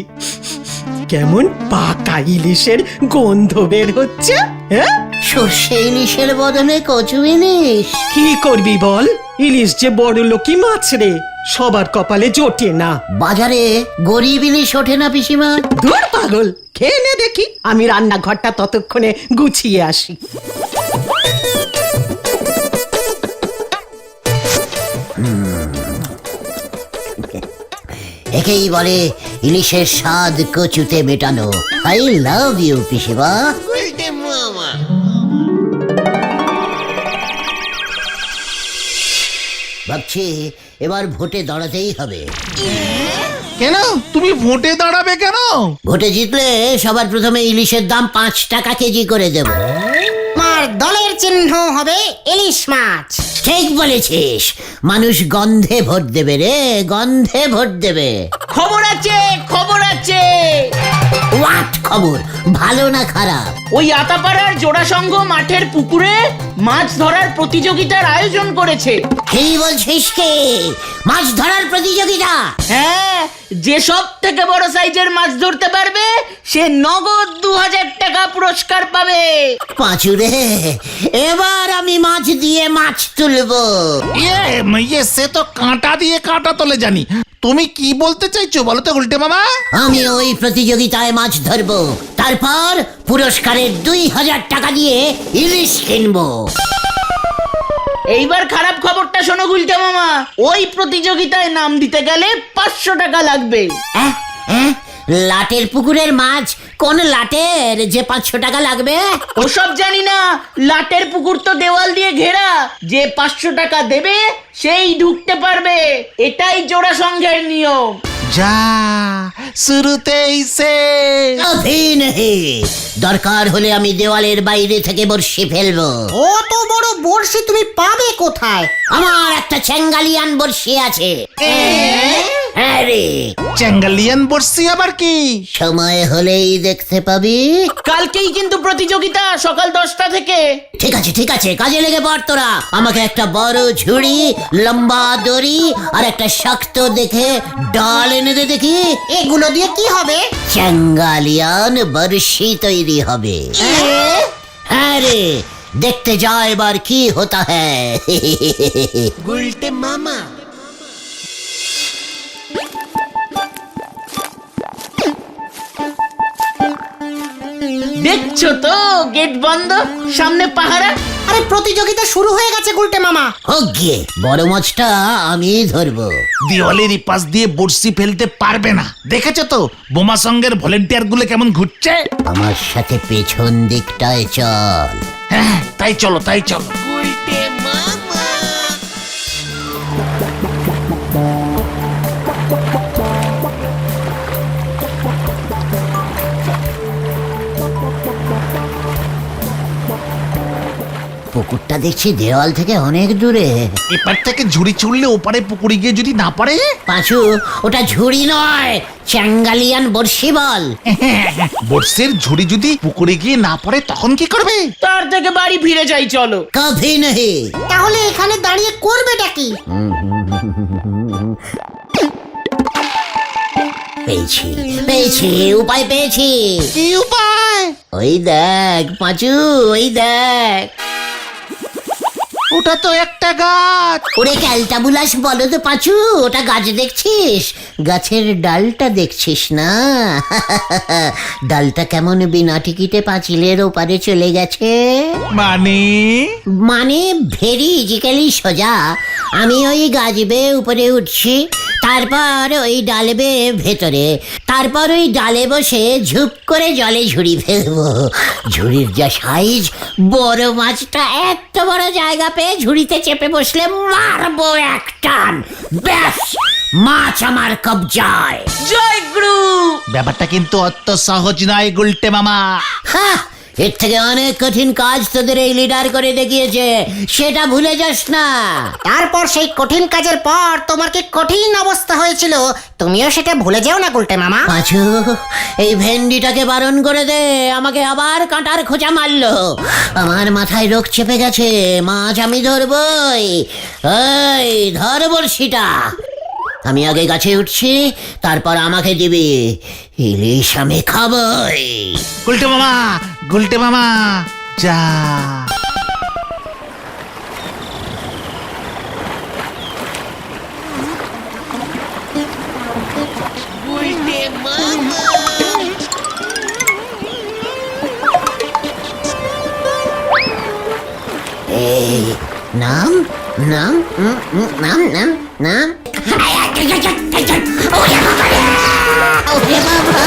কেমন পাকা ইলিশের গন্ধ বের হচ্ছে। হ্যাঁ, সর্ষে ইলিশের বদলে কচু ইলিশ। কি করবি বল, ইলিশ যে বড় লোকই মাছ রে, সবার কপালে জোটে না। বাজারে গরিব ইলিশ ওঠে না পিসিমা? দূর পাগল, খেয়ে নে দেখি, আমি রান্নাঘরটা ততক্ষণে গুছিয়ে আসি। একেই বলে ইলিশের স্বাদ কচুতে মেটানো। আই লাভ ইউ পিসিমা। ভাবছি এবার ভোটে দাঁড়াতেই হবে। কেন তুমি ভোটে দাঁড়াবে কেন? ভোটে জিতলে সবার প্রথমে ইলিশের দাম 5 টাকা কেজি করে দেব। আমার দলের চিহ্ন হবে ইলিশ মাছ। ঠিক বলেছিস, মানুষ গন্ধে ভোট দেবে রে, গন্ধে ভোট দেবে। খবর আছে, খবর আছে। হোয়াট খবর, ভালো না খারাপ? ওই আতাপাড়ার জোড়াসংঘ মাঠের পুকুরে মাছ ধরার প্রতিযোগিতার আয়োজন করেছে। কি বলছিস কে? মাছ ধরার প্রতিযোগিতা? হ্যাঁ, যে সব থেকে বড় সাইজের মাছ ধরতে পারবে সে নগদ 2000 টাকা পুরস্কার পাবে। পাঁচুরে, এবার আমি মাছ দিয়ে মাছ তুলবো। সে তো কাঁটা দিয়ে কাঁটা তোলে জানি। তুমি কি বলতে চাইছো বলো তো গুলটে মামা? আমি ওই প্রতিযোগিতায় মাছ ধরবো, তারপর পুরস্কারের 2000 টাকা দিয়ে ইলিশ কিনবো। এইবার খারাপ খবরটা শোনো গুলটা মামা, ওই প্রতিযোগিতায় নাম দিতে গেলে 500 টাকা লাগবে। অ্যাঁ, অ্যাঁ, লাটের পুকুরের মাছ? কোন লাটের যে 500 টাকা লাগবে? ওসব জানি না, লাটের পুকুর তো দেওয়াল দিয়ে ঘেরা, যে 500 টাকা দেবে সেই ঢুকতে পারবে, এটাই জোড়া সংঘের নিয়ম। যা শুরুতেই সে अभी नहीं, দরকার হলে আমি দেওয়ালের বাইরে থেকে বর্ষি ফেলবো। অত বড় বড়শি তুমি পাবে কোথায়? আমার একটা চেঙ্গালিয়ান বর্ষি আছে। আরে চ্যাঙ্গালিয়ান বর্ষি আবার কি? সময় হলেই দেখতে পাবি। কালকেই কিন্তু প্রতিযোগিতা, সকাল 10টা থেকে। ঠিক আছে ঠিক আছে, কাজে লেগে পড় তোরা। আমাকে একটা বড় ঝুড়ি, লম্বা দড়ি আর একটা শক্ত দেখে ডাল এনে দে দেখি। এগুলো দিয়ে কি হবে? চেঙ্গালিয়ান বর্ষি তৈরি হবে। হ্যাঁ রে, দেখতে যা এবার কি হতা হ্যায়। গুলটে মামা। দেখছো তো গেট বন্ধ, সামনে পাহারা। আরে প্রতিযোগিতা শুরু হয়ে গেছে গুলটে মামা। ওকে, বড় মাছটা আমি ধরবো। দেওয়ালের পাশ দিয়ে বর্ষি ফেলতে পারবে না, দেখেছো তো বোমা সঙ্গের ভলেন্টিয়ার গুলো কেমন ঘুরছে। আমার সাথে পেছন দিকটায় চল। হ্যাঁ তাই চলো তাই চলো। পুকুরটা দেখছি দেওয়াল থেকে অনেক দূরে। এপার থেকে ঝুড়ি ছুড়লে ওপারে পুকুরে গিয়ে যদি না পারে? পাঁচু, ওটা ঝুড়ি নয়, চ্যাঙ্গালিয়ান বর্ষি বল। বর্ষের ঝুড়ি যদি পুকুরে গিয়ে না পড়ে তখন কি করবে? তার থেকে বাড়ি ফিরে যাই চলো। কভি নেই। তাহলে এখানে দাঁড়িয়ে করবেটা কি? পেয়েছি পেয়েছি, উপায় পেয়েছি। কি উপায়? ওই দেখ পাঁচু, ওই দেখ। ওটা তো একটা গাছ। ওরে ক্যালটাবুলাস বলো তো পাঁচু, ওটা গাছ দেখছিস? গাছের ডালটা দেখছিস না? ডালটা কেমন বিনা টিকিটে পাঁচিলের ওপারে চলে গেছে। মানে ভেরি ইজিক্যালি সোজা। আমি ওই গাছ বেয়ে উপরে উঠছি, তারপর ওই ডাল বেয়ে ভেতরে, তারপর ওই ডালে বসে ঝুপ করে জলে ঝুড়ি ফেলবো। ঝুড়ির যা সাইজ, বড় মাছটা এত বড় জায়গা পেয়ে ঝুড়িতে চেপে বসলে মারবো এক টান, ব্যাস মাছ আমার কবজায়। জয় গুরু। ব্যাপারটা কিন্তু অত সহজ নয় গুলটে মামা। হ্যাঁ, এর থেকে অনেক কঠিন কাজ তোদের এই লিডার করে দেখিয়েছে, সেটা ভুলে যাস না। তারপর সেই কঠিন কাজের পর তোমার কি কঠিন অবস্থা হয়েছিল, তুমিও সেটা ভুলে যেও না গুলটে মামা। পাঁচু, এই ভেন্ডিটাকে বারণ করে দে, আমাকে আবার কাঁটার খোঁচা মারলো। আমার মাথায় রোগ চেপে গেছে, মাছ আমি ধরবই। এই ধর বড়শিটা। আমি আগে গাছে উঠছি, তারপর আমাকে দিবি, ইলিশ আমি খাবই। গুলটে মামা, গুলটে মামা, যা। এই নাম নাম নাম নাম নাম। ওরে বাবা,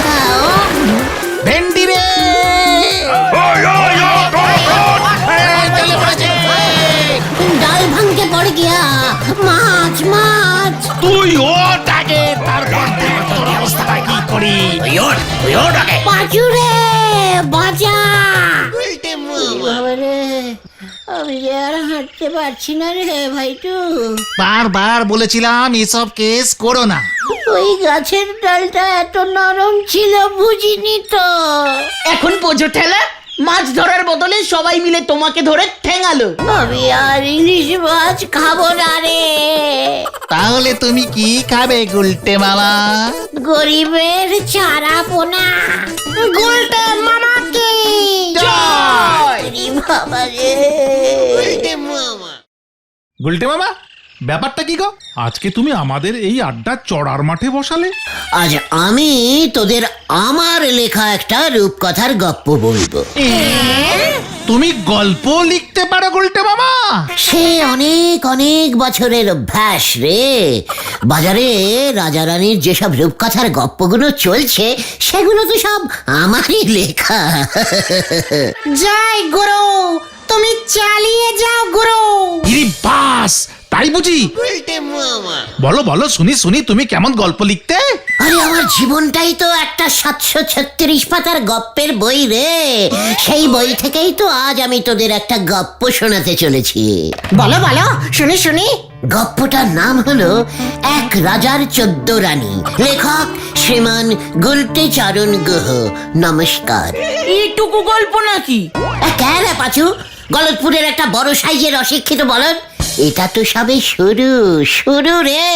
ভেন্ডি রে! ডাল ভাঙকে পড় গিয়া, মাছ মাছ। তুই ওঠ আগে, তারপর দেখ তোর অবস্থাটা কি করি। পাঁচু রে, বাঁচা। বাবা রে, আমি যে আর হাঁটতে পারছি না রে ভাইটু। বারবার বলেছিলাম এসব কেস করো না। ওই গাছের ডালটা এত নরম ছিল বুঝিনি তো। এখন বোঝো ঠেলা, মাছ ধরার বদলে সবাই মিলে তোমাকে ধরে ঠেঙালো। আমি আর ইলিশ মাছ খাবো না রে। তাহলে তুমি কি খাবে গুলটে মামা? গরিবের চারা পোনা। গুলটে মামাকে বাবা রে। গুলটে মামা, ব্যাপারটা কি গো? আজকে তুমি আমাদের এই আড্ডা চড়ার মাঠে বসালে। আজ আমি তোদের আমার লেখা একটা রূপকথার গপ্প বলবো। তুমি গল্প লিখতে পারো গুলটে মামা? সে অনেক অনেক বছরের অভ্যাস রে। বাজারে রাজা রানীর যেসব রূপকথার গপ্পগুলো চলছে সেগুলো তো সব আমারই লেখা। জয় গুরু, তুমি চালিয়ে যাও গুরু। ইরি বাস, তাই বুঝি? বলো বলো, শুনি শুনি, তুমি কেমন গল্প লিখতে? আরে আমার জীবনটাই তো একটা 736 পাতার গপ্পের বই রে। সেই বই থেকেই তো আজ আমি তোদের একটা গপ্প শোনাতে চলেছি। বলো বলো, শুনি শুনি। গপ্পটার নাম হলো এক রাজার 14 রানী। লেখক শ্রীমান গুলটে চরণ গুহ। নমস্কার। এইটুকু গল্প নাকি? কেন পাচু, গলতপুরের একটা বড় সাইজের অশিক্ষিত বলদ। এটা তো সবে শুরু শুরু রে।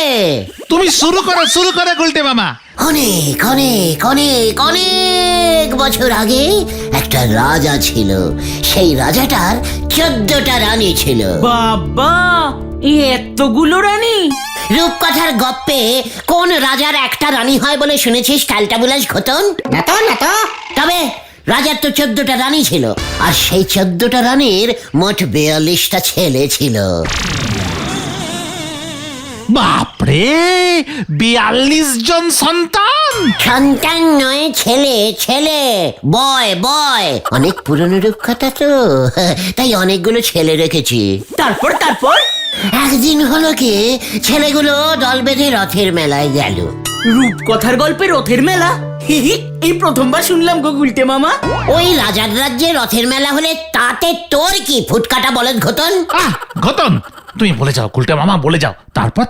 তুমি শুরু করো গুলটে মামা। অনেক অনেক অনেক অনেক বছর আগে একটা রাজা ছিল। সেই রাজাটার 14টা রানী ছিল। বাবা, এই এতগুলো রানী? রূপকথার গপ্পে কোন রাজার একটা রানী হয় বলে শুনেছিস টালটাবুলাস ঘটন? না তো না তো। তবে রাজার তো 14টা রানী ছিল, আর সেই 14টা রানীর মোট 42টা ছেলে ছিল। বাপরে, 42 জন সন্তান! সন্তান নয়, ছেলে ছেলে, বয় বয়। অনেক পুরনো রূপকথা তো, তাই অনেকগুলো ছেলে রেখেছি। তারপর? একদিন হলো কি, ছেলেগুলো দল বেঁধে রথের মেলায় গেল। রূপকথার গল্পে রথের মেলা? এই প্রথমবার শুনলাম গো গুলটে মামা। ওই রাজার রাজ্যে রথের মেলা হলে তাতে তোর কি ফুটকাটা বলদ ঘটন? ঘটন, তুমি বলে যাও গুলটে মামা, বলে যাও।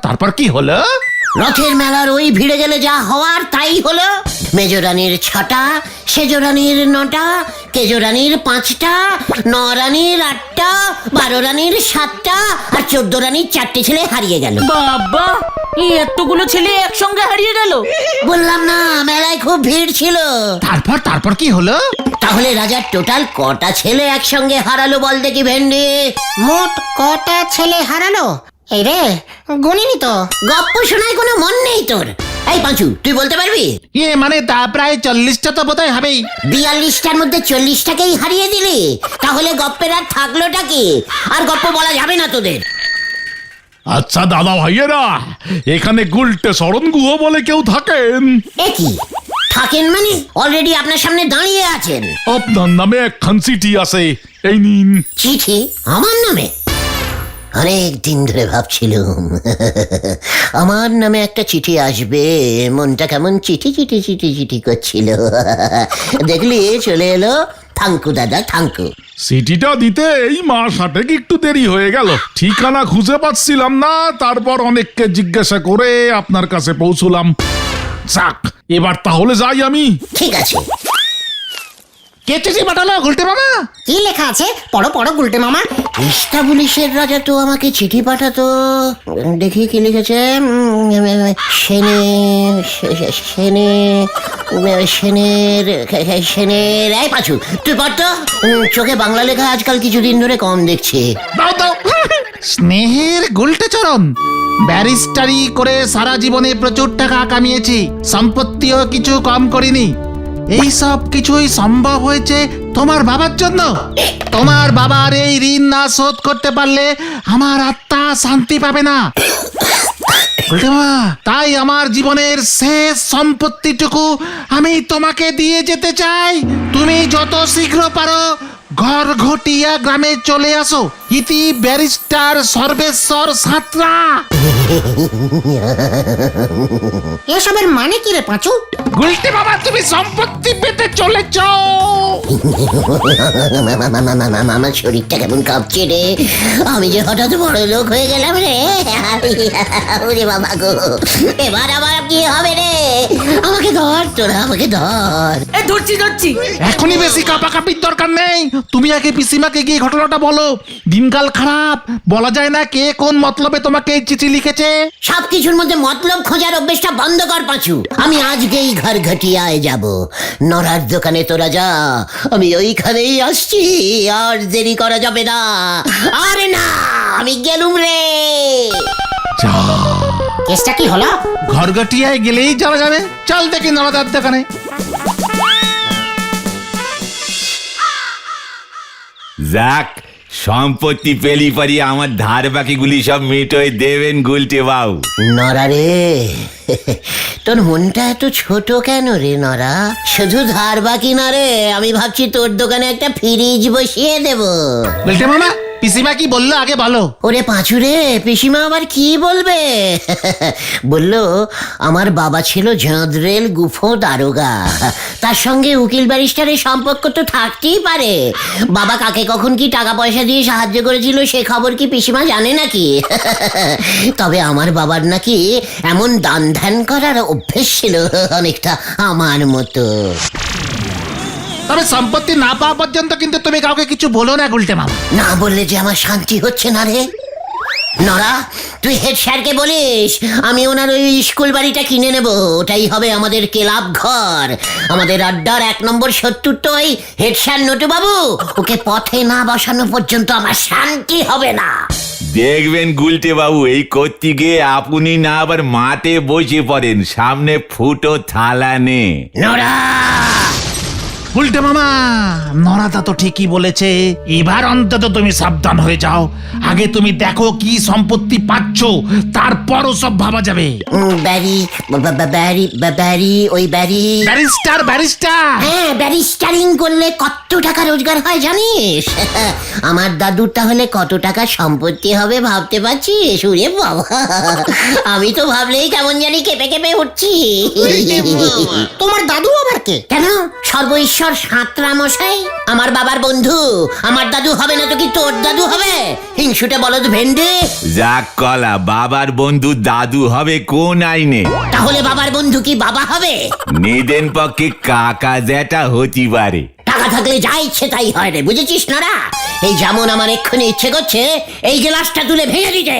তারপর কি হলো? রথের মেলার ওই ভিড়ে গেলে যা হওয়ার তাই হলো। মেজরানীর 6টা, সেজরানীর 9টা, কেজরানীর 5টা, 9 রানীর 8টা, 12 রানীর 7টা, আর 14 রানীর 4টে ছেলে হারিয়ে গেল। বাবা, এই এতগুলো ছেলে একসঙ্গে হারিয়ে গেল? বললাম না, মেলায় খুব ভিড় ছিল। তারপর কি হলো? তাহলে রাজার টোটাল কটা ছেলে একসঙ্গে হারালো বল দেখি ভেন্ডি? মোট কটা ছেলে হারালো? এই রে, গুনিনি তো। গপ্প শোনায় কোনো মন নেই তোর। এই পাঁচু, তুই বলতে পারবি? মানে তা প্রায় 40টা তো বোধহয় হবেই। 42টার মধ্যে 40টাকেই হারিয়ে দিলি, তাহলে গপ্পের আর থাকলোটা কি? আর গপ্প বলা যাবে না তোদের। আচ্ছা দাদা ভাইয়েরা, এখানে গুলটে চরণ গুহ বলে কেউ থাকেন? এ কি থাকেন মানে? অলরেডি আপনার সামনে দাঁড়িয়ে আছেন। আপনার নামে একখান চিঠি আছে, এই নিন। চিঠি আমার নামে? অনেক দিন ধরে ভাবছিলাম আমার নামে একটা চিঠি আসবে। মনটা কেমন চিঠি করছিল। দেখলি চলে এলো। থাঙ্কু দাদা, থাঙ্কু। চিঠিটা দিতে এই মাস হাটে একটু দেরি হয়ে গেল। ঠিকানা খুঁজে পাচ্ছিলাম না, তারপর অনেককে জিজ্ঞাসা করে আপনার কাছে পৌঁছলাম। যাক, এবার তাহলে যাই আমি। ঠিক আছে। কে চিঠি পাঠালো গুলটে মামা? কি লেখা আছে? পড়ো গুলটে মামা। ইস্তাবলিশের রাজা তো আমাকে চিঠি পাঠাতো। দেখি কি লিখেছে। সেনের এই পাছু, তুই পড় তো। চোখে বাংলা লেখা আজকাল কিছুদিন ধরে কম দেখছি। দাও। স্নেহের গুলটে চরণ, ব্যারিস্টারি করে সারা জীবনে প্রচুর টাকা কামিয়েছি, সম্পত্তিও কিছু কম করিনি। এই সব কিছুই সম্ভব হয়েছে তোমার বাবার জন্য। তোমার বাবার এই ঋণ না শোধ করতে পারলে আমার আত্মা শান্তি পাবে না। তাই আমার জীবনের শেষ সম্পত্তিটুকু আমি তোমাকে দিয়ে যেতে চাই। তুমি যত শীঘ্র পারো ঘরঘটিয়া গ্রামে চলে আসো। ইতি ব্যারিস্টার সর্বেশ্বর সাঁতরা। এসবের মানে কি রে পাঁচু? গুলটে বাবা তুমি সম্পত্তি পেতে চলেছ। আমার শরীরটা কেমন কাঁপছে রে, আমি যে হঠাৎ বড় লোক হয়ে গেলাম রে। ওরে বাবা গো, এবার আবার কি হবে রে? আমাকে ধর তোরা, আমাকে ধর। এ ধরছি ধরছি। এখনই বেশি কাপাকাপির দরকার নেই, তুমি আগে পিসিমাকে গিয়ে ঘটনাটা বলো। দিনকাল খারাপ, বলা যায় না কে কোন মতলবে তোমাকে এই চিঠি লিখেছে। সবকিছুর মধ্যে মতলব খোঁজার অভ্যেসটা বন্ধ কর পাঁচু। আমি আজকেই ঘর ঘটিয়ায় যাব। নড়ার দোকানে তোরা যা, আমি ওইখানেই আসছি। আর দেরি করা যাবে না। আরে না, আমি গেলুম রে। কেসটা কি হলো? ঘরগটিয়ায় গেলেই যাওয়া যাবে। চল দেখি নরদার দোকানে। যাক, সম্পত্তি পেলি পারি আমার ধার বাকিগুলি সব মিটোয় দেবেন গুলটে বাবু। নরা রে, তোর মনটা এত ছোট কেন রে নরা? শুধু ধার বাকি না রে, আমি ভাবছি তোর দোকানে একটা ফ্রিজ বসিয়ে দেব। বলতে মামা, পিসিমা কি বললো আগে বলো। ওরে পাঁচু রে, পিসিমা আবার কি বলবে? বললো আমার বাবা ছিল ঝাঁদরেল গুফো দারোগা, তার সঙ্গে উকিল ব্যারিস্টারের সম্পর্ক তো থাকতেই পারে। বাবা কাকে কখন কি টাকা পয়সা দিয়ে সাহায্য করেছিল সে খবর কি পিসিমা জানে নাকি? তবে আমার বাবার নাকি এমন দান ধ্যান করার অভ্যেস ছিল অনেকটা আমার মতো। তবে সম্পত্তি না পাওয়া পর্যন্ত কিন্তু তুমি কাউকে কিছু বলো না গুলটে মামা। না বললে যে আমার শান্তি হচ্ছে না রে। নরা, তুই হেড স্যারকে বলিস আমি ওনার ওই স্কুল বাড়িটা কিনে নেব। ওটাই হবে আমাদের ক্লাব ঘর। আমাদের আড্ডার 1 নম্বর শত্রু তো ওই হেড স্যার নটু বাবু। ওকে পথে না বসানো পর্যন্ত আমার শান্তি হবে না। দেখবেন গুলটে বাবু, এই করতে গিয়ে আপনি না আবার মাঠে বসে পড়েন, সামনে ফুটো থালা নে। নরা, গুলটে মামা, নরাদা তো ঠিকই বলেছে। এবার অন্তত তুমি সাবধান হয়ে যাও। আগে তুমি দেখো কি সম্পত্তি পাচ্ছ, তারপরও সব ভাবা যাবে। ব্যারি ব্যারি ওই ব্যারি ব্যারিস্টার ব্যারিস্টার। হ্যাঁ, ব্যারিস্টারিং করলে কত টাকা রোজগার হয় জানিস? আমার দাদুর তাহলে কত টাকা সম্পত্তি হবে ভাবতে পারছিস? ওরে বাবা, আমি তো ভাবলেই কেমন জানি কেঁপে কেঁপে উঠছি। তোমার দাদু আবার কে? কেন? সর্বঈশ্বর সাঁতরা মশাই আমার বাবার বন্ধু। আমার দাদু হবে না তো কি তোর দাদু হবে? হিংসুটে বলদ ভেন্ডে। যাক কলা, বাবার বন্ধু দাদু হবে কোন আইনে? তাহলে বাবার বন্ধু কি বাবা হবে? নিদেন পক্ষে কাকা জ্যাঠা হতে পারে। টাকা থাকলে যা ইচ্ছে তাই হয় রে, বুঝেছিস না? এই যেমন আমার এক্ষুনি ইচ্ছে করছে এই গ্লাসটা তুলে ভেঙে দিতে।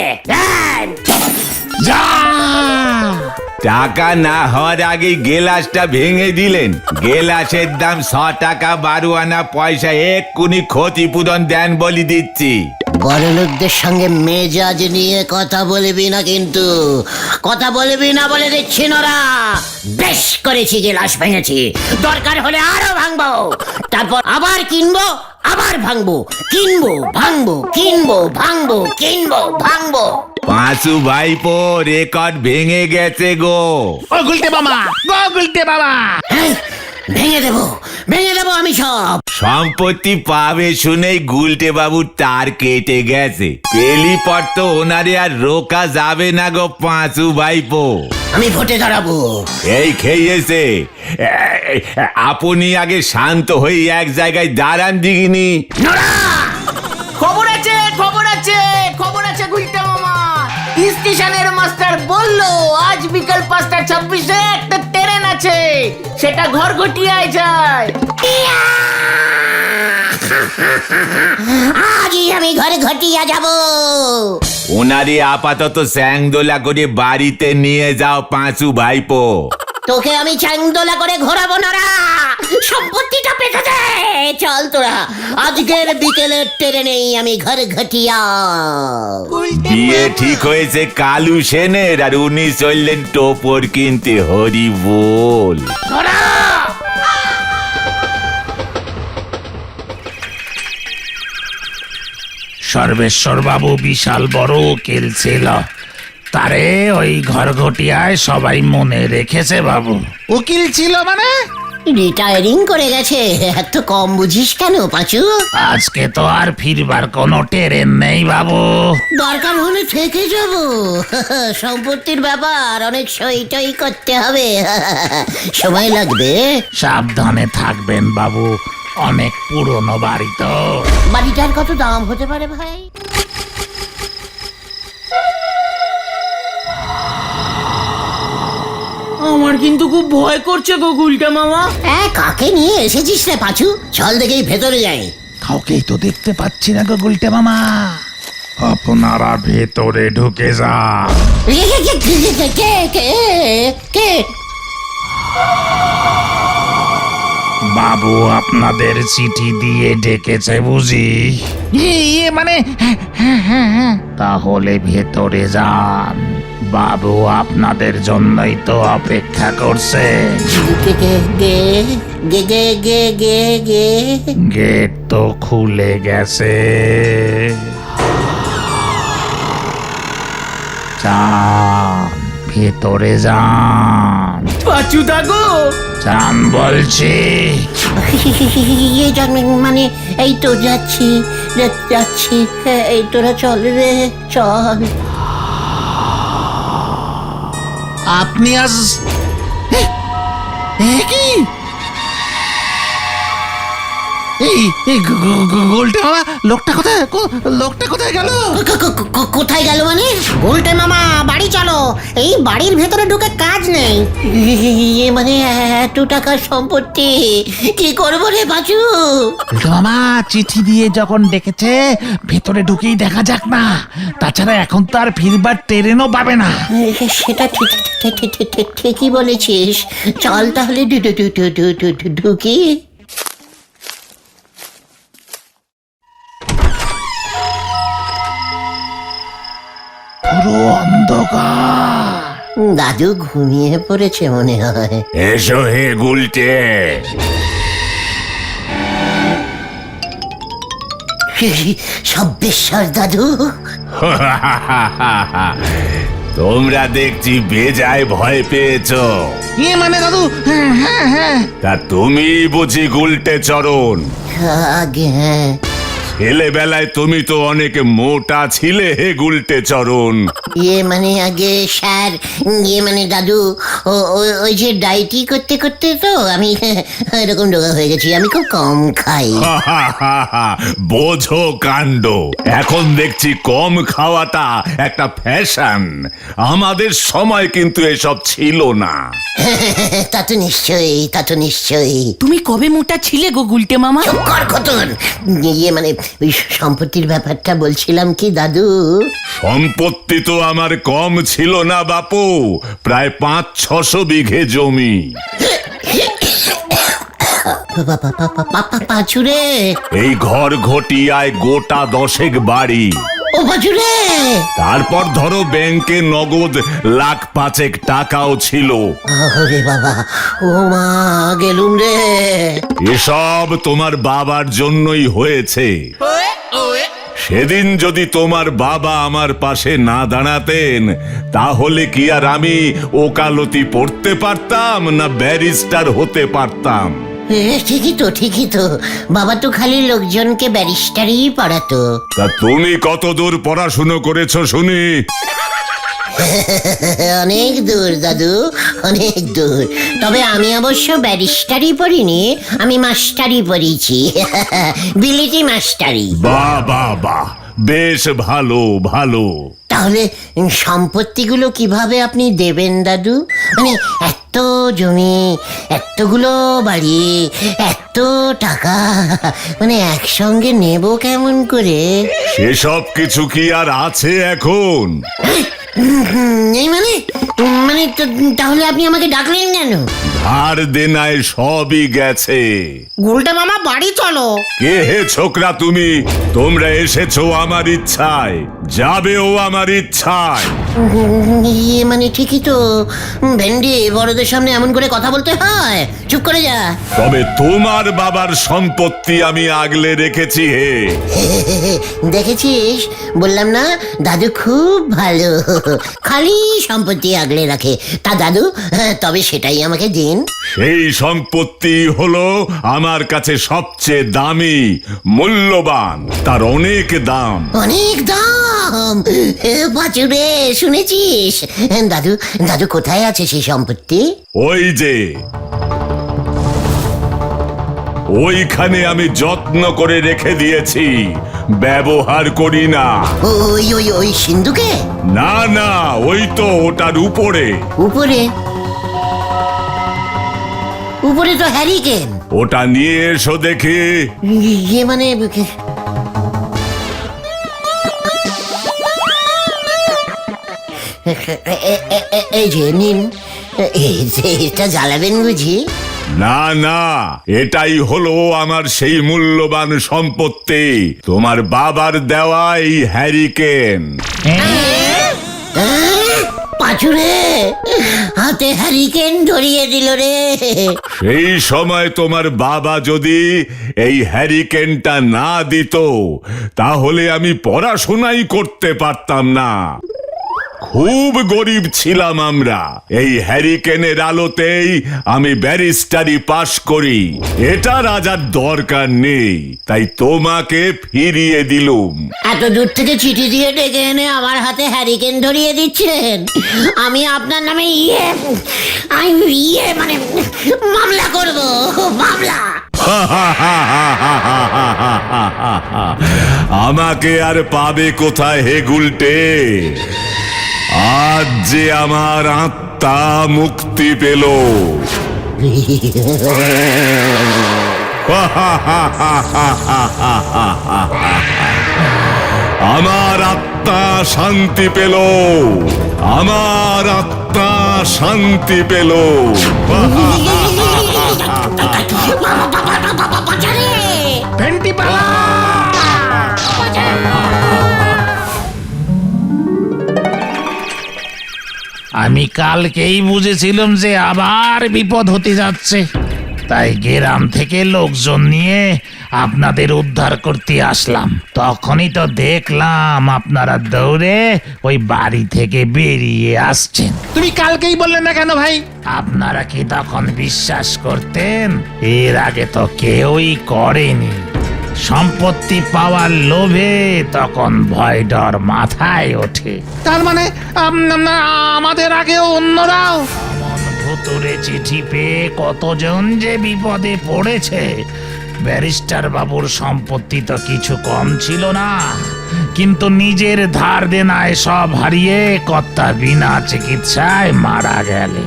যা। টাকা না হওয়ার আগে গেলাসটা ভেঙে দিলেন। গেলাসের দাম 100 টাকা, 12 আনা পয়সা এক্ষুনি ক্ষতিপূরণ দেন বলি দিচ্ছি। বড় লোকদের সঙ্গে মেজাজ নিয়ে কথা বলবি না কিন্তু, কথা বলবি না বলে দিচ্ছি নরা। বেশ করেছি, গেলাস ভেঙেছি, দরকার হলে আরো ভাঙবো, তারপর আবার কিনবো, আবার ভাঙবো, কিনবো ভাঙবো, কিনবো ভাঙবো, কিনবো ভাঙবো। পাঁচু ভাইপো, রেকর্ড ভেঙে গেছে গো। ও গুলটে মামা, গো গুলটে মামা। হ্যাঁ, ভেঙে দেবো আমি সব। সম্পত্তি পাবে শুনেই গুলটে বাবুর তার কেটে গেছে। পেলি পর তো ওনারে আর রোকা যাবে না গো পাঁচু ভাইপো। আমি ভোটে দাঁড়াবো। এই খেয়েছে, আপনি আগে শান্ত হয়ে এক জায়গায় দাঁড়ান দিগিনি। খবর আছে খবর আছে খবর আছে গুলটে মামা। স্টেশনের মাস্টার বললো আজ বিকাল 5:26 একটা ট্রেন আছে, সেটা ঘরঘটিয়ায় যায়। আজই আমি ঘরে ঘটিয়া যাব। ওনারে আপাতত স্যাংদোলা করে বাড়িতে নিয়ে যাও পাঁচু ভাইপো। তোকে আমি চ্যাংদোলা করে ঘোরাবো না, সম্পত্তিটা পেতে দে। চল তোরা, আজকের বিকেলের ট্রেনেই আমি ঘর ঘটিয়া। বিয়ে ঠিক হয়েছে কালু সেনের, আর উনি চললেন টোপর কিনতে। হরি বল। সর্বেশ্বর বাবু বিশাল বড় উকিল ছিল, তারে ওই ঘরঘটিয়ায় সবাই মনে রেখেছে বাবু। উকিল ছিল মানে? রিটায়ারিং করে গেছে, এত কম বুঝিস কেন পাঁচু? আজকে তো আর ফিরবার কোনো ট্রেন নেই বাবু। দরকার হলে থেকে যাব। সম্পত্তির ব্যাপার, অনেক সই টই করতে হবে, সময় লাগবে। সাবধানে থাকবেন বাবু, অনেক পুরনো বাড়ি তো। বাড়িটার কত দাম হতে পারে ভাই? আমার কিন্তু খুব ভয় করছে গো গুলটে মামা। কাকে নিয়ে এসেছিস রে পাঁচু? চল দেখেই ভেতরে যাই। কাউকেই তো দেখতে পাচ্ছি না গো গুলটে মামা। আপনারা ভেতরে ঢুকে যান। কে? বাবু আপনাদের চিঠি দিয়ে ডেকেছে বুঝি? মানে তাহলে ভেতরে যান, বাবু আপনাদের জন্যই তো অপেক্ষা করছে। গেট তো খুলে গেছে, যান ভেতরে যান। পাচুদা গো, যান বলছি। মানে এই তো যাচ্ছি। এই তোরা চল রে, চল। আপনি আজ কি এই গোলটা মামা, লোকটা কোথায় গেল? কোথায় গেল মানে? উল্টে মামা বাড়ি চলো, এই বাড়ির ভেতরে ঢুকে কাজ নেই। মানে এত টাকার সম্পত্তি কি করবো রে পাঁচু? গোলটা মামা চিঠি দিয়ে যখন ডেকেছে, ভেতরে ঢুকেই দেখা যাক না। তাছাড়া এখন তো আর ফিরবার ট্রেনও পাবে না। সেটা ঠিকই বলেছিস। চল তাহলে ঢুকি। পুরো অন্ধকার। দাদু ঘুমিয়ে পড়েছে মনে হয়। এসো হে গুলটে। সব্যেশ্বর দাদু। তোমরা দেখছি বেজায় ভয় পেয়েছো। মানে দাদু, হ্যাঁ। তা তুমি বুঝি গুলটে চরণ? আগে হ্যাঁ। ছেলেবেলায় তুমি তো অনেক মোটা ছিলে হে গুলটে চরণ। মানে আগে স্যার, মানে দাদু, ওই যে ডাইটি করতে করতে তো আমি এরকম রোগা হয়ে গেছি। আমি খুব কম খাই। বোঝো কাণ্ড। এখন দেখছি কম খাওয়াটা একটা ফ্যাশন। আমাদের সময় কিন্তু এসব ছিল না। তা তো নিশ্চয়ই। তুমি কবে মোটা ছিলে গো গুলটে মামা? চুপ কর খতন। মানে ওই সম্পত্তির ব্যাপারটা বলছিলাম কি দাদু। সম্পত্তি তো আমার কম ছিল না বাপু, প্রায় 500-600 বিঘে জমি। পাঁচুরে, এই ঘর ঘটিয়ায় গোটা 10 বাড়ি। ও পাঁচুরে। তারপর ধরো ব্যাংকে নগদ 1,05,000 টাকাও ছিল। ওরে বাবা, ও মা গেলুম রে। এসব তোমার বাবার জন্যই হয়েছে। সেদিন যদি তোমার বাবা আমার পাশে না দাঁড়াতেন, তাহলে কি আর আমি ওকালতি পড়তে পারতাম না ব্যারিস্টার হতে পারতাম? ঠিকই তো। বাবা তো খালি লোকজনকে ব্যারিস্টারই পড়াতো। তা তুমি কতদূর পড়াশুনো করেছো শুনি? অনেক দূর দাদু, অনেক দূর। তবে আমি অবশ্য ব্যারিস্টারই পড়িনি, আমি মাস্টারি পড়িছি। বিলিটি মাস্টারি। বাহ, বেশ ভালো। তাহলে সম্পত্তিগুলো কিভাবে আপনি দেবেন দাদু? মানে এত জমি, এতগুলো বাড়ি, এত টাকা, মানে একসঙ্গে নেব কেমন করে? সেসব কিছু কি আর আছে এখন? এই মানে তাহলে আপনি আমাকে ডাকলেন কেন? ধার দেনায় সবই গেছে। উল্টে মামা বাড়ি চলো। কে হে ছোকরা তুমি? তোমরা এসেছো আমার ইচ্ছায়। যাবেও আমার ইচ্ছায়। ইয়ে মানে ঠিকই তো, ভেন্ডি বড়দের সামনে এমন করে কথা বলতে হয়? চুপ করে যা। তবে তোমার বাবার সম্পত্তি আমি আগলে রেখেছি হে। দেখেছিস, বললাম না দাদু খুব ভালো, খালি সম্পত্তি আগলে রাখে। তা দাদু, তবে সেটাই আমাকে দিন। সেই সম্পত্তি হলো আমার কাছে সবচেয়ে দামি, মূল্যবান, তার অনেক দাম। অনেক দাম? বাছুরে, শুনেছিস? দাদু দাদু কোথায় আছে সেই সম্পত্তি? ওই যে ওইখানে আমি যত্ন করে রেখে দিয়েছি, ব্যবহার করি না। ওই ওই ওই সিন্ধুকে? না না, ওই তো ওটার উপরে। উপরে? উপরে তো হ্যারিকেন। ওটা নিয়ে এসো দেখি। ইয়ে মানে এই যে নিন, এটা জ্বালাবেন বুঝি? না না, এটাই হলো আমার সেই মূল্যবান সম্পত্তি, তোমার বাবার দেওয়া এই হ্যারিকেন। পাঁচুরে, হাতে হ্যারিকেন ধরিয়ে দিল রে। সেই সময় তোমার বাবা যদি এই হ্যারিকেনটা না দিত, তাহলে আমি পড়াশোনাই করতে পারতাম না। খুব গরিব ছিলাম আমরা। এই হ্যারিকেনের আলোতেই আমি ব্যারিস্টারি পাশ করি। এটা রাজার দরকার নেই, তাই তোমাকে ফিরিয়ে দিলুম। এত দূর থেকে চিঠি দিয়ে ডেকে এনে আমার হাতে হ্যারিকেন ধরিয়ে দিচ্ছেন? আমি আপনার নামে মানে মামলা করব, মামলা। আমাকে আর পাবে কোথায় হে গুলটে? আজ যে আমার আত্মা মুক্তি পেল। আমার আত্মা শান্তি পেল, আমার আত্মা শান্তি পেল। ভেন্ডি পালা! আমি কালকেই বুঝেছিলাম যে আবার বিপদ হতে যাচ্ছে, তাই গ্রাম থেকে লোকজন নিয়ে আপনাদের উদ্ধার করতে আসলাম। তখনই তো দেখলাম আপনারা দৌড়ে ওই বাড়ি থেকে বেরিয়ে আসছেন। তুমি কালকেই বললেন না কেন ভাই? আপনারা কি তখন বিশ্বাস করতেন? এর আগে তো কেউই করেনি। সম্পত্তি পাওয়ার লোভে তখন ভয় ডর মাথায় ওঠে। তার মানে আমাদের আগে অন্যরাও ভুতুরে চিঠি পেয়ে কতজন যে বিপদে পড়েছে। ব্যারিস্টার বাবুর সম্পত্তি তো কিছু কম ছিল না, কিন্তু নিজের ধার দেনায় সব হারিয়ে কর্তা বিনা চিকিৎসায় মারা গেলে।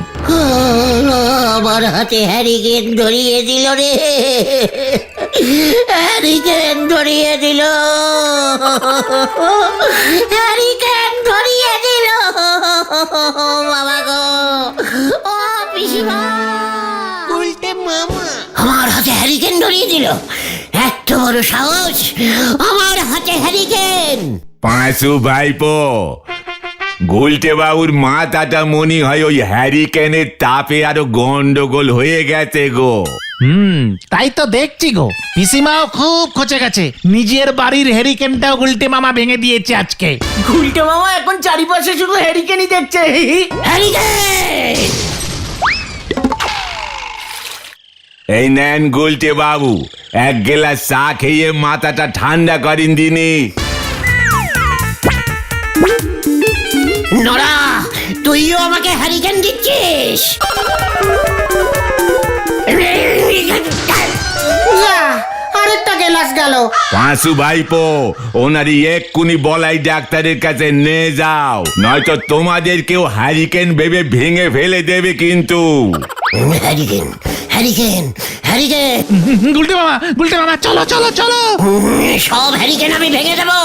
আমার হাতে হ্যারিকেন ধরিয়ে দিল রে, হ্যারিকেন ধরিয়ে দিল, হ্যারিকেন ধরিয়ে দিল। বাবা গো, ও পিসিমা, আমার হাতে হ্যারিকেন ধরিয়ে দিল। এত বড় সাহস, আমার হাতে হ্যারিকেন! পাঁচু ভাইপো, গুলটে বাবুর মাথাটা মনে হয় ওই হ্যারিকেনের তাপে আরো গন্ডগোল হয়ে গেছে গো। তাই তো দেখছি গো। পিসিমাও খুব খচে গেছে, নিজের বাড়ির হ্যারিকেনটাও গুলটে মামা ভেঙে দিয়েছে আজকে। গুলটে মামা এখন চারিপাশে শুধু হ্যারিকেনই দেখছে। হ্যারিকেন! এই নেন গুলটে বাবু, এক গ্লাস চা খেয়ে মাথাটা ঠান্ডা করেন দিনি। নড়া, তুইও আমাকে হ্যারিকেন দিচ্ছিস? আরেকটা গেলাস গেল। পাঁচু ভাইপো, ওনারই এক্ষুনি বলাই ডাক্তারের কাছে নিয়ে যাও, নয়তো তোমাদেরকেও হ্যারিকেন ভেবে ভেঙে ফেলে দেবে কিন্তু। Hurricane, hurricane, hurricane! গুলটে মামা চলো চলো চলো। সব হ্যারিকেন আমি ভেঙে দেবো,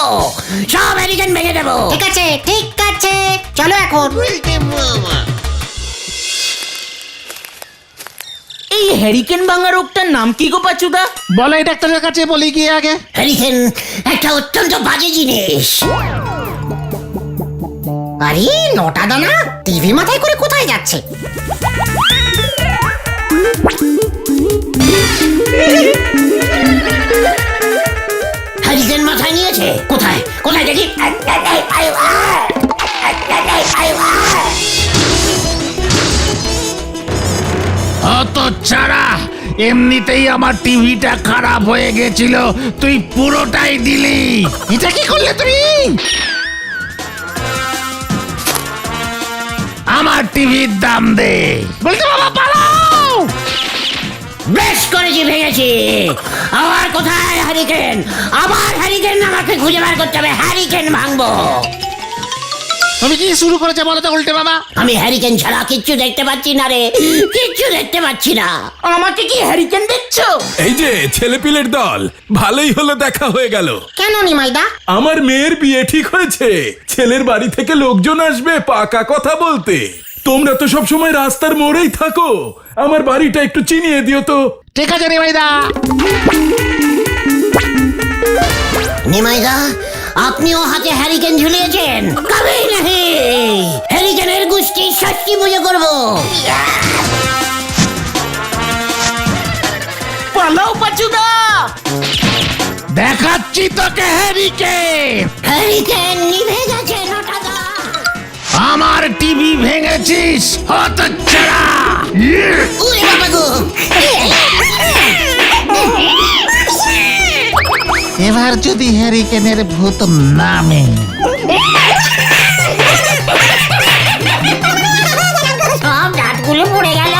সব হ্যারিকেন ভেঙে দেবো। ঠিক আছে, ঠিক আছে, চলো এখন। এই হ্যারিকেন ভাঙা রোগটার নাম কি গো পাচুদা? বলাই ডাক্তারের কাছে বলি গিয়ে আগে। হ্যারিকেন একটা অত্যন্ত বাজে জিনিস। আরে নটা দানা টিভি মাথায় করে কোথায় যাচ্ছে? হ্যারিকেন মাথায় নিয়েছে? কোথায় কোথায় দেখি? অত ছাড়া এমনিতেই আমার টিভিটা খারাপ হয়ে গেছিল, তুই পুরোটাই দিলি। এটা কি করলে তুমি? আমার টিভির দাম দে। বলতে বাবা পালাও। বেশ করেছি, ভেঙেছি। আবার কোথায় হ্যারিকেন? আবার হ্যারিকেন আমাকে খুঁজে বার করতে হবে। হ্যারিকেন ভাঙবো। তুমি কি শুরু করেছে বলো তো উল্টে মামা? আমি হ্যারিকেন ছাড়া কিচ্ছু দেখতে পাচ্ছি না রে, কিচ্ছু দেখতে পাচ্ছি না। আমাকে কি হ্যারিকেন দেখছো? এই যে ছেলেপিলের দল, ভালোই হলো দেখা হয়ে গেল। কেন নিমাইদা? আমার মেয়ের বিয়ে ঠিক হয়েছে, ছেলের বাড়ি থেকে লোকজন আসবে পাকা কথা বলতে। তোমরা তো সব সময় রাস্তার মোড়েই থাকো, আমার বাড়িটা একটু চিনিয়ে দিও তো। ঠিক আছে নিমাইদা। নিমাইদা, আপনিও হাতে হ্যারিকেন ঝুলিয়েছেন? কবে নাহি হ্যারিকেনের গোষ্ঠী ষষ্ঠী পুজো করবো। পালাও পাচুদা। দেখাচ্ছি তোকে হ্যারিকেন। হ্যারিকেন নিভে গেছে নটাদা। আমার টিভি ভেঙেছিস হতচ্ছাড়া। উরে বাবা গো। এবার যদি হ্যারিকেনের ভূত নামে। সব দাঁতগুলো পড়ে গেল।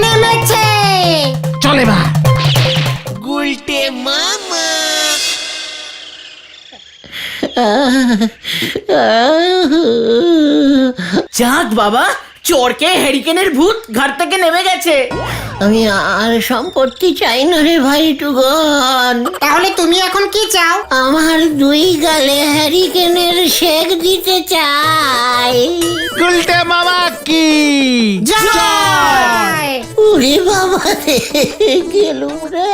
নেমেছে। চলে বা। যাক বাবা, চোরকে হ্যারিকেনের ভূত ঘর থেকে নেমে গেছে। আমি আর সম্পত্তি চাই না রে ভাই টুগন। তাহলে তুমি এখন কি চাও? আমার দুই গালে হ্যারিকেনের শেক দিতে চাই। উল্টে মামা কি জয়! উরে বাবা রে, গেলুম রে।